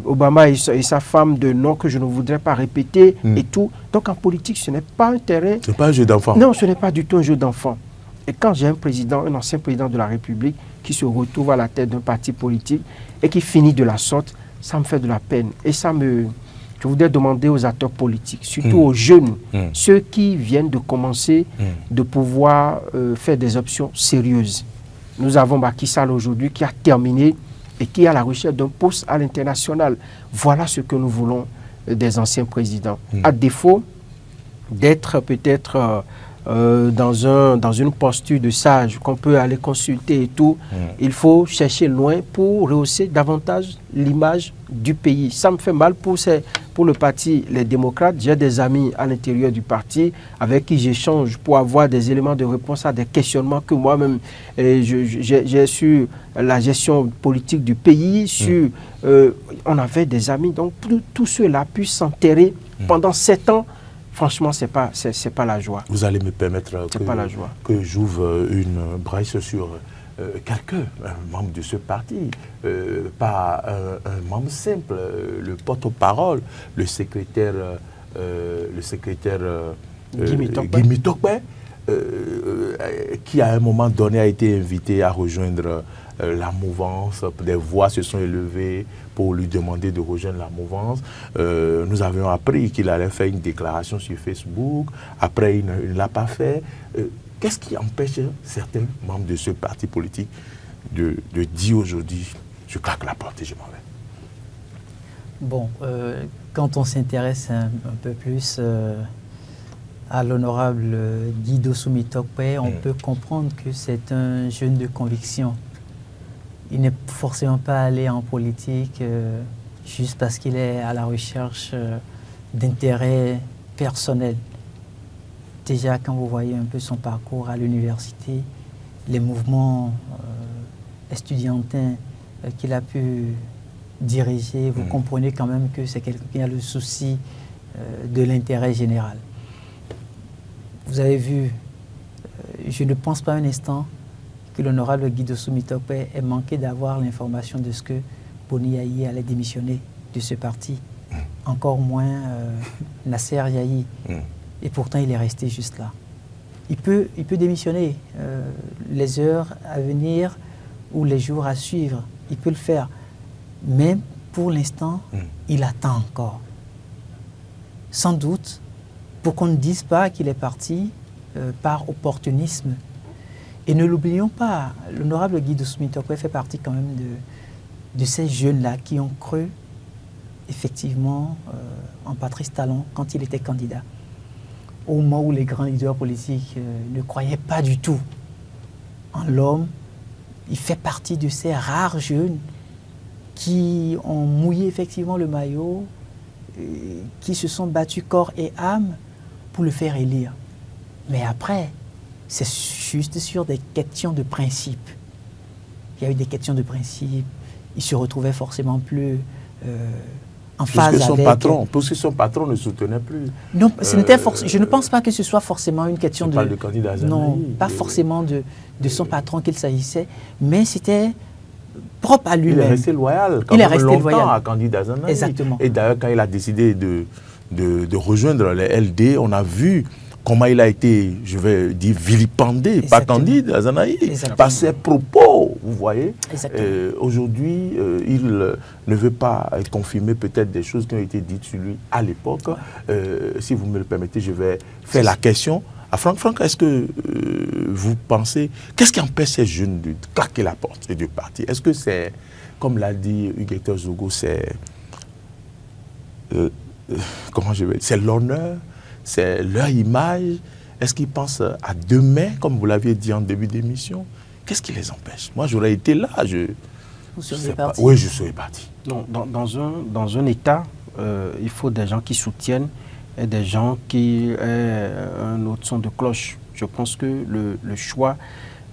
Obama et sa femme de noms que je ne voudrais pas répéter et tout. Donc en politique, ce n'est pas un terrain... Ce n'est pas un jeu d'enfant. Non, ce n'est pas du tout un jeu d'enfant. Et quand j'ai un ancien président de la République qui se retrouve à la tête d'un parti politique et qui finit de la sorte, ça me fait de la peine. Et je voudrais demander aux acteurs politiques, surtout aux jeunes, ceux qui viennent de commencer, de pouvoir faire des options sérieuses. Nous avons Macky Sall aujourd'hui qui a terminé et qui est à la recherche d'un poste à l'international. Voilà ce que nous voulons des anciens présidents. À défaut, d'être peut-être dans une posture de sage qu'on peut aller consulter et tout. Il faut chercher loin pour rehausser davantage l'image du pays. Ça me fait mal pour le parti Les Démocrates. J'ai des amis à l'intérieur du parti avec qui j'échange pour avoir des éléments de réponse à des questionnements que moi-même j'ai sur la gestion politique du pays, sur on avait des amis, donc tout cela pu s'enterrer pendant 7 ans. Franchement, c'est pas la joie. Vous allez me permettre que j'ouvre une brèche sur quelqu'un, un membre de ce parti, pas un membre simple, le porte-parole, le secrétaire Guy Tokpe, qui à un moment donné a été invité à rejoindre la mouvance. Des voix se sont élevées pour lui demander de rejoindre la mouvance. Nous avions appris qu'il allait faire une déclaration sur Facebook. Après, il ne l'a pas fait. Qu'est-ce qui empêche certains membres de ce parti politique de dire aujourd'hui, je claque la porte et je m'en vais? Bon, quand on s'intéresse un peu plus à l'honorable Guy Dossou Tokpe, on peut comprendre que c'est un jeune de conviction. Il n'est forcément pas allé en politique juste parce qu'il est à la recherche d'intérêts personnels. Déjà, quand vous voyez un peu son parcours à l'université, les mouvements estudiantins qu'il a pu diriger, vous comprenez quand même que c'est quelqu'un qui a le souci de l'intérêt général. Vous avez vu, je ne pense pas un instant que l'honorable Guy Dossou Tokpe ait manqué d'avoir l'information de ce que Boni Yayi allait démissionner de ce parti. Encore moins Nasser Yayi. Et pourtant, il est resté juste là. Il peut démissionner les heures à venir ou les jours à suivre. Il peut le faire. Mais pour l'instant, il attend encore. Sans doute, pour qu'on ne dise pas qu'il est parti par opportunisme. Et ne l'oublions pas, l'honorable Guy Dossou Tokpe fait partie quand même de ces jeunes-là qui ont cru effectivement en Patrice Talon quand il était candidat. Au moment où les grands leaders politiques ne croyaient pas du tout en l'homme, il fait partie de ces rares jeunes qui ont mouillé effectivement le maillot, qui se sont battus corps et âme pour le faire élire. Mais après, c'est juste sur des questions de principe. Il y a eu des questions de principe. Il se retrouvait forcément plus en phase avec... Parce que son patron ne soutenait plus. Non, je ne pense pas que ce soit forcément une question de... de candidat Azanaï. Non, pas forcément de son patron qu'il s'agissait, mais c'était propre à lui-même. Il est resté loyal quand même longtemps à candidat Azanaï. Exactement. Et d'ailleurs, quand il a décidé de rejoindre les LD, on a vu comment il a été, je vais dire, vilipendé par candidat Azanaï, par ses propos, vous voyez. Aujourd'hui, il ne veut pas confirmer peut-être des choses qui ont été dites sur lui à l'époque. Si vous me le permettez, je vais faire la question à Franck. Franck, est-ce que vous pensez, qu'est-ce qui empêche ces jeunes de claquer la porte et de partir? Est-ce que c'est, comme l'a dit Hugues Zogo, c'est c'est l'honneur? C'est leur image. Est-ce qu'ils pensent à demain, comme vous l'aviez dit en début d'émission? Qu'est-ce qui les empêche? Moi, j'aurais été là. Vous seriez parti? Oui, je serais parti. Non, dans un État, il faut des gens qui soutiennent et des gens qui aient un autre son de cloche. Je pense que le choix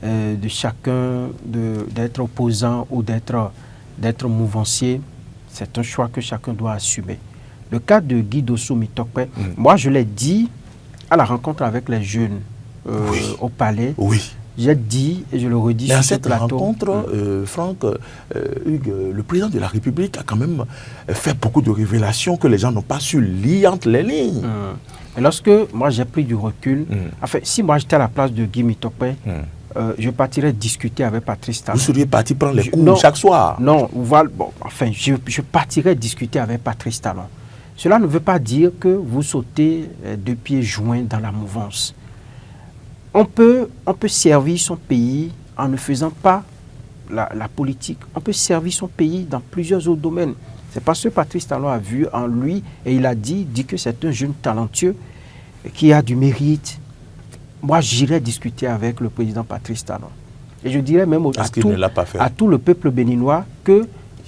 de chacun d'être opposant ou d'être mouvancier, c'est un choix que chacun doit assumer. Le cas de Guy Dossou Tokpe, moi je l'ai dit à la rencontre avec les jeunes au palais. Oui. J'ai dit et je le redis sur ce plateau. Cette rencontre, Franck, Hugues, le président de la République a quand même fait beaucoup de révélations que les gens n'ont pas su lire entre les lignes. Et lorsque moi j'ai pris du recul, enfin, si moi j'étais à la place de Guy Tokpe, je partirais discuter avec Patrice Talon. Vous seriez parti prendre les cours chaque soir? Non, je partirais discuter avec Patrice Talon. Cela ne veut pas dire que vous sautez de pieds joints dans la mouvance. On peut servir son pays en ne faisant pas la politique. On peut servir son pays dans plusieurs autres domaines. C'est parce que Patrice Talon a vu en lui et il a dit que c'est un jeune talentueux qui a du mérite, moi j'irai discuter avec le président Patrice Talon. Et je dirais même à tout le peuple béninois que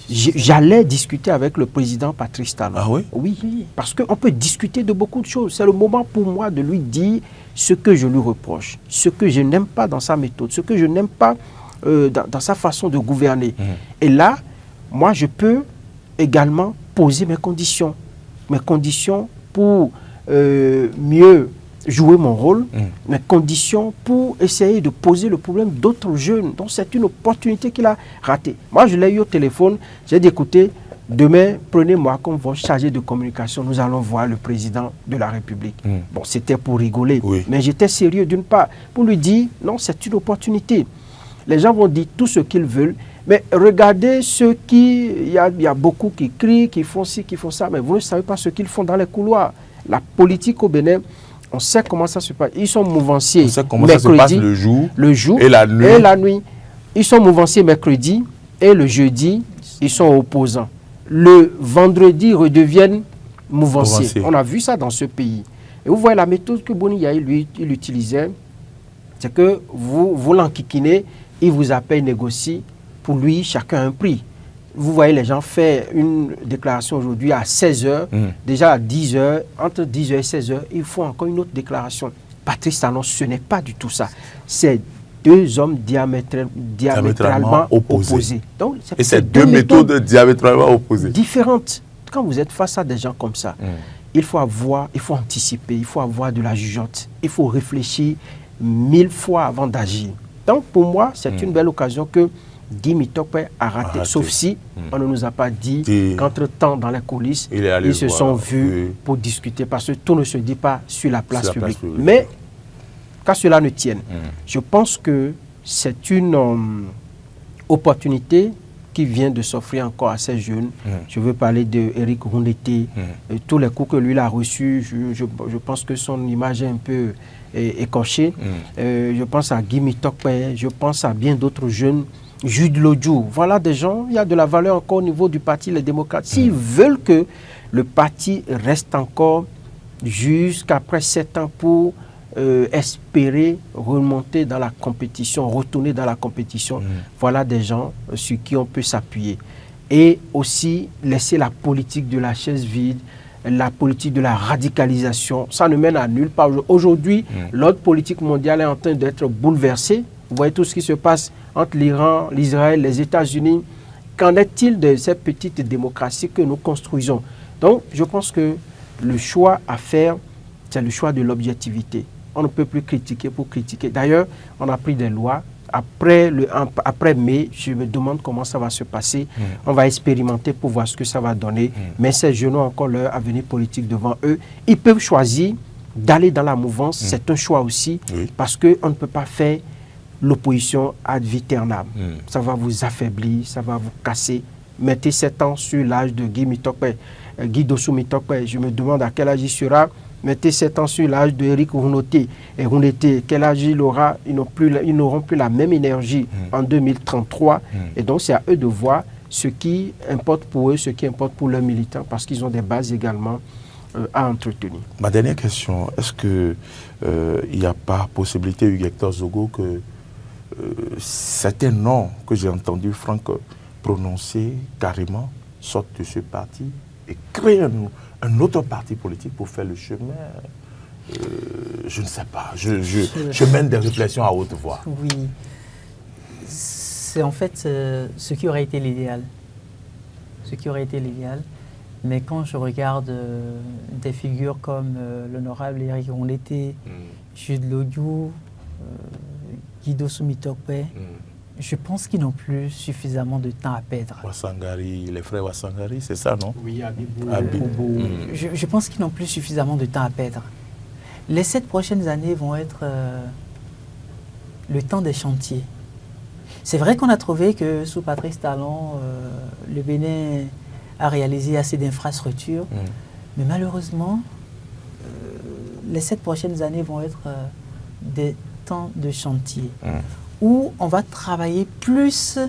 j'allais discuter avec le président Patrice Talon. Ah oui? Oui, parce qu'on peut discuter de beaucoup de choses. C'est le moment pour moi de lui dire ce que je lui reproche, ce que je n'aime pas dans sa méthode, ce que je n'aime pas dans sa façon de gouverner. Et là, moi, je peux également poser mes conditions pour mieux jouer mon rôle, mes conditions pour essayer de poser le problème d'autres jeunes. Donc, c'est une opportunité qu'il a ratée. Moi, je l'ai eu au téléphone, j'ai dit, écoutez, demain, prenez-moi comme votre chargé de communication, nous allons voir le président de la République. Bon, c'était pour rigoler, mais j'étais sérieux d'une part, pour lui dire, non, c'est une opportunité. Les gens vont dire tout ce qu'ils veulent, mais regardez ceux qui, il y a beaucoup qui crient, qui font ci, qui font ça, mais vous ne savez pas ce qu'ils font dans les couloirs. La politique au Bénin, on sait comment ça se passe. Ils sont mouvanciers. On sait comment ça se passe le jour et la nuit. Ils sont mouvanciers mercredi et le jeudi, ils sont opposants. Le vendredi, redeviennent mouvanciers. On a vu ça dans ce pays. Et vous voyez la méthode que Boni Yahi, lui, il utilisait, c'est que vous l'enquiquinez, il vous appelle, négocie. Pour lui, chacun a un prix. Vous voyez les gens faire une déclaration aujourd'hui à 16h, déjà à 10h, entre 10h et 16h, il faut encore une autre déclaration. Patrice Talon, ce n'est pas du tout ça. C'est deux hommes diamétralement opposés. Donc, et c'est deux méthodes diamétralement opposées. Différentes. Quand vous êtes face à des gens comme ça, il faut anticiper, il faut avoir de la jugeote, il faut réfléchir 1000 fois avant d'agir. Donc pour moi, c'est une belle occasion que Guy Mitokpe a raté, sauf si on ne nous a pas dit qu'entre-temps, dans les coulisses, ils se sont vus pour discuter, parce que tout ne se dit pas sur la place publique. Mais, qu'à cela ne tienne, je pense que c'est une opportunité qui vient de s'offrir encore à ces jeunes. Je veux parler d'Éric Rouneté, tous les coups que lui a reçus, je pense que son image est un peu écorchée. Je pense à Guy Mitokpe, je pense à bien d'autres jeunes. Jude Lodjou, voilà des gens, il y a de la valeur encore au niveau du parti Les Démocrates. S'ils veulent que le parti reste encore jusqu'après 7 ans pour espérer remonter dans la compétition, retourner dans la compétition, voilà des gens sur qui on peut s'appuyer. Et aussi laisser la politique de la chaise vide, la politique de la radicalisation, ça ne mène à nulle part. Aujourd'hui, l'ordre politique mondial est en train d'être bouleversé. Vous voyez tout ce qui se passe entre l'Iran, l'Israël, les États-Unis. Qu'en est-il de ces petites démocraties que nous construisons? Donc, je pense que le choix à faire, c'est le choix de l'objectivité. On ne peut plus critiquer pour critiquer. D'ailleurs, on a pris des lois. Après mai, je me demande comment ça va se passer. On va expérimenter pour voir ce que ça va donner. Mais ces jeunes ont encore leur avenir politique devant eux. Ils peuvent choisir d'aller dans la mouvance. C'est un choix aussi, parce qu'on ne peut pas faire l'opposition ad vitam. Ça va vous affaiblir, ça va vous casser. Mettez 7 ans sur l'âge de Guy Mitokpe, Guy Dossou Mitokpe. Je me demande à quel âge il sera. Mettez 7 ans sur l'âge de Éric Rouneté. Et Rouneté, quel âge il aura? Ils n'auront plus la même énergie en 2033. Et donc, c'est à eux de voir ce qui importe pour eux, ce qui importe pour leurs militants, parce qu'ils ont des bases également à entretenir. Ma dernière question, est-ce qu'il n'y a pas possibilité, Hugues Hector Zogo, que certains noms que j'ai entendu Franck prononcer carrément sortent de ce parti et créent un autre parti politique pour faire le chemin? Je ne sais pas. Je mène des réflexions à haute voix. Oui. C'est en fait ce qui aurait été l'idéal. Ce qui aurait été l'idéal. Mais quand je regarde des figures comme l'honorable Éric Rouneté, Jude Lodjou, Guy Dossou Mitokpe, je pense qu'ils n'ont plus suffisamment de temps à perdre. Wassangari, les frères Wassangari, c'est ça, non? Oui, Abibou. Je pense qu'ils n'ont plus suffisamment de temps à perdre. Les 7 prochaines années vont être le temps des chantiers. C'est vrai qu'on a trouvé que sous Patrice Talon, le Bénin a réalisé assez d'infrastructures, mais malheureusement, les 7 prochaines années vont être des temps de chantier où on va travailler plus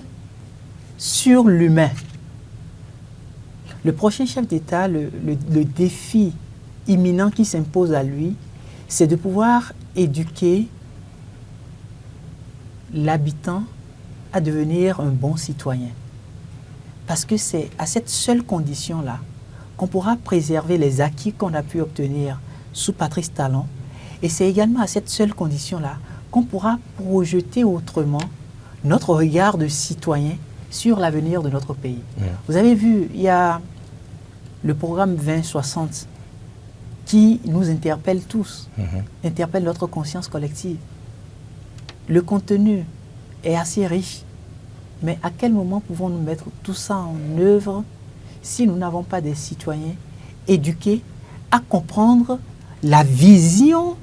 sur l'humain. Le prochain chef d'État, le défi imminent qui s'impose à lui, c'est de pouvoir éduquer l'habitant à devenir un bon citoyen. Parce que c'est à cette seule condition-là qu'on pourra préserver les acquis qu'on a pu obtenir sous Patrice Talon. Et c'est également à cette seule condition-là qu'on pourra projeter autrement notre regard de citoyen sur l'avenir de notre pays. Vous avez vu, il y a le programme 2060 qui nous interpelle tous, interpelle notre conscience collective. Le contenu est assez riche, mais à quel moment pouvons-nous mettre tout ça en œuvre si nous n'avons pas des citoyens éduqués à comprendre la vision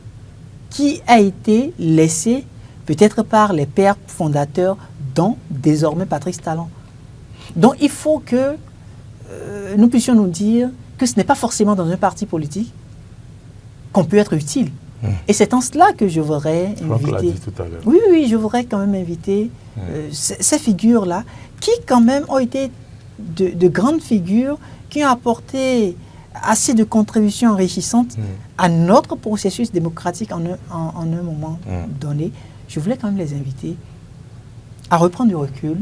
qui a été laissée peut-être par les pères fondateurs, dont désormais Patrice Talon. Donc il faut que nous puissions nous dire que ce n'est pas forcément dans un parti politique qu'on peut être utile. Et c'est en cela que je voudrais inviter. Oui, je voudrais quand même inviter ces figures-là, qui quand même ont été de grandes figures, qui ont apporté assez de contributions enrichissantes à notre processus démocratique en un moment donné. Je voulais quand même les inviter à reprendre du recul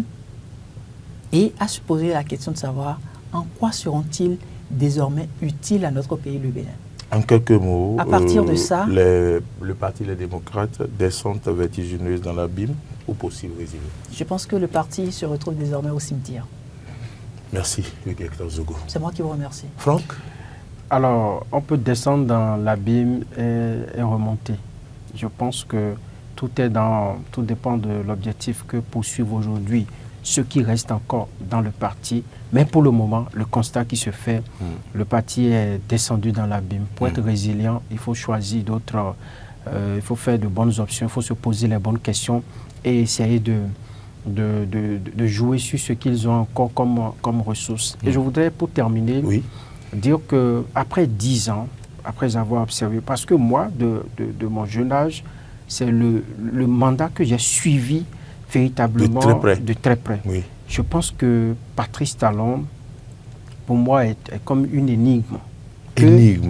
et à se poser la question de savoir en quoi seront-ils désormais utiles à notre pays, le Bénin. En quelques mots, à partir de ça, le parti Les Démocrates, descente vertigineuse dans l'abîme ou possible résilience? Je pense que le parti se retrouve désormais au cimetière. Merci, Hugues Zogo. C'est moi qui vous remercie. Franck? Alors, on peut descendre dans l'abîme et remonter. Je pense que tout dépend de l'objectif que poursuivent aujourd'hui ceux qui restent encore dans le parti. Mais pour le moment, le constat qui se fait, le parti est descendu dans l'abîme. Pour être résilient, il faut choisir d'autres, il faut faire de bonnes options, il faut se poser les bonnes questions et essayer de jouer sur ce qu'ils ont encore comme ressources. Et je voudrais, pour terminer, dire qu'après 10 ans, après avoir observé, parce que moi, de mon jeune âge, c'est le mandat que j'ai suivi véritablement de très près. Oui. Je pense que Patrice Talon, pour moi, est comme une énigme.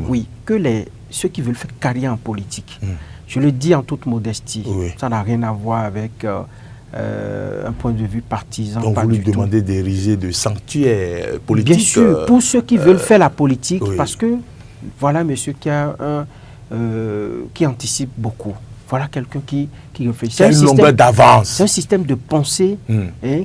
Oui, que ceux qui veulent faire carrière en politique, je le dis en toute modestie, ça n'a rien à voir avec un point de vue partisan. Donc vous lui demandez d'ériger de sanctuaires politiques? Bien sûr, pour ceux qui veulent faire la politique, parce que voilà monsieur qui anticipe beaucoup. Voilà quelqu'un qui réfléchit. C'est une longueur d'avance. C'est un système de pensée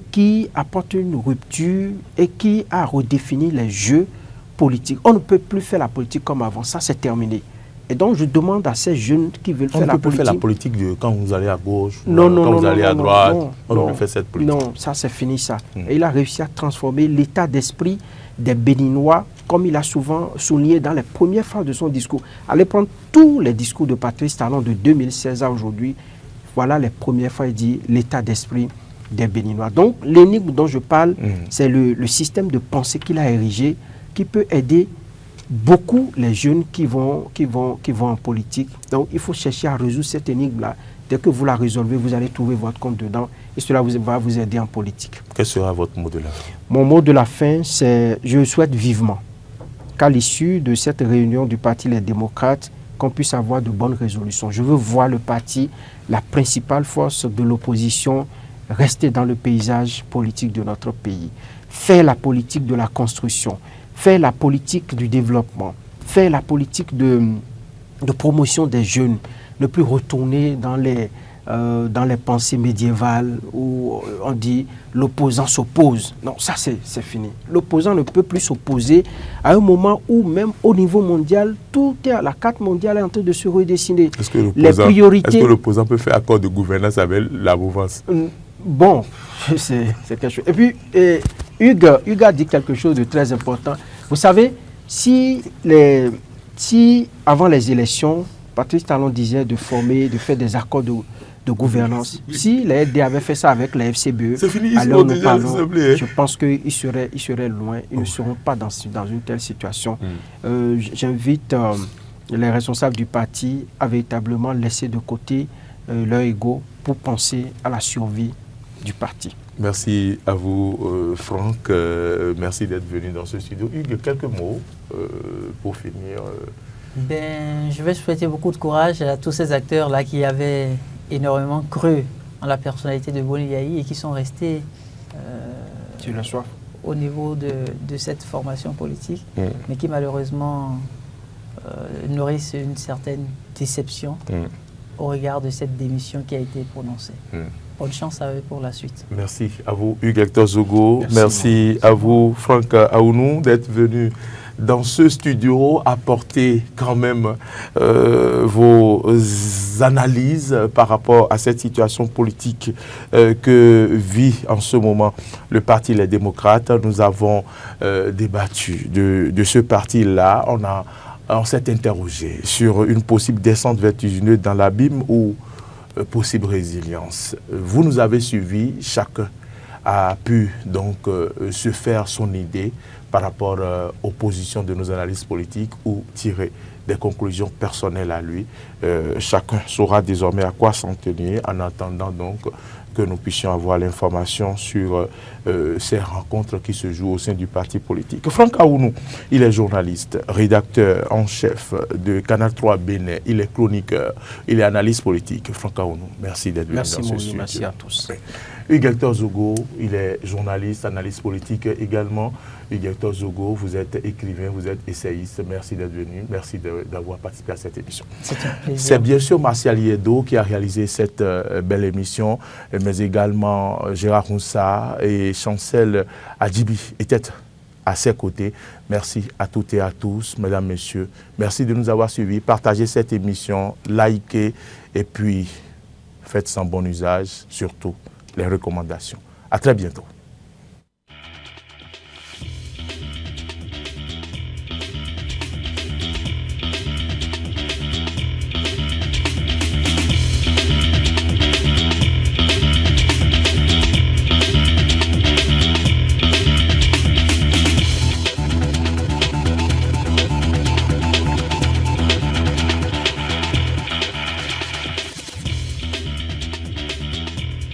qui apporte une rupture et qui a redéfini les jeux politiques. On ne peut plus faire la politique comme avant. Ça, c'est terminé. Et donc, je demande à ces jeunes qui veulent faire la politique... On ne peut plus faire la politique de quand vous allez à gauche, quand vous allez à droite. On ne peut faire cette politique. Non, ça, c'est fini, ça. Et il a réussi à transformer l'état d'esprit des Béninois, comme il a souvent souligné dans les premières phrases de son discours. Allez prendre tous les discours de Patrice Talon de 2016 à aujourd'hui. Voilà les premières fois, il dit l'état d'esprit des Béninois. Donc, l'énigme dont je parle, c'est le système de pensée qu'il a érigé, qui peut aider beaucoup les jeunes qui vont en politique. Donc, il faut chercher à résoudre cette énigme-là. Dès que vous la résolvez, vous allez trouver votre compte dedans et cela va vous aider en politique. Quel sera votre mot de la fin? Mon mot de la fin, c'est je souhaite vivement qu'à l'issue de cette réunion du Parti Les Démocrates, qu'on puisse avoir de bonnes résolutions. Je veux voir le parti, la principale force de l'opposition, rester dans le paysage politique de notre pays. Faire la politique de la construction, faire la politique du développement, faire la politique de promotion des jeunes, ne plus retourner dans les pensées médiévales où on dit l'opposant s'oppose. Non, ça c'est fini. L'opposant ne peut plus s'opposer à un moment où même au niveau mondial, la carte mondiale est en train de se redessiner. Est-ce que l'opposant peut faire accord de gouvernance avec la mouvance? Bon, c'est quelque chose. Et puis, Hugues a dit quelque chose de très important. Vous savez, si avant les élections, Patrice Talon disait de faire des accords de gouvernance. Si les LD avaient fait ça avec la FCBE, alors nous parlons, je pense qu'ils seraient loin. Ils ne seront pas dans une telle situation. J'invite les responsables du parti à véritablement laisser de côté leur ego pour penser à la survie du parti. Merci à vous, Franck. Merci d'être venu dans ce studio. Hugues, quelques mots pour finir Je vais souhaiter beaucoup de courage à tous ces acteurs-là qui avaient énormément cru en la personnalité de Boni Yayi et qui sont restés au niveau de cette formation politique, mais qui malheureusement nourrissent une certaine déception au regard de cette démission qui a été prononcée. Bonne chance à eux pour la suite. Merci à vous, Hugues-Hector Zogo. Merci à vous, Franck Aounou, d'être venu dans ce studio, apporter quand même vos analyses par rapport à cette situation politique que vit en ce moment le Parti Les Démocrates. Nous avons débattu de ce parti-là. On s'est interrogé sur une possible descente vertigineuse dans l'abîme ou possible résilience. Vous nous avez suivis, chacun a pu donc se faire son idée par rapport aux positions de nos analystes politiques ou tirer des conclusions personnelles à lui. Chacun saura désormais à quoi s'en tenir en attendant donc que nous puissions avoir l'information sur ces rencontres qui se jouent au sein du parti politique. Franck Aounou, il est journaliste, rédacteur en chef de Canal 3 Bénin, il est chroniqueur, il est analyste politique. Franck Aounou, merci d'être venu dans ce studio. Merci à tous. Hugues-Hector Zogo, il est journaliste, analyste politique également. Hugues-Hector Zogo, vous êtes écrivain, vous êtes essayiste. Merci d'être venu, merci d'avoir participé à cette émission. C'est un plaisir. C'est bien sûr Martial Yedo qui a réalisé cette belle émission, mais également Gérard Roussa et Chancel Adjibi étaient à ses côtés. Merci à toutes et à tous, mesdames, messieurs. Merci de nous avoir suivis. Partagez cette émission, likez et puis faites sans bon usage, surtout les recommandations. À très bientôt.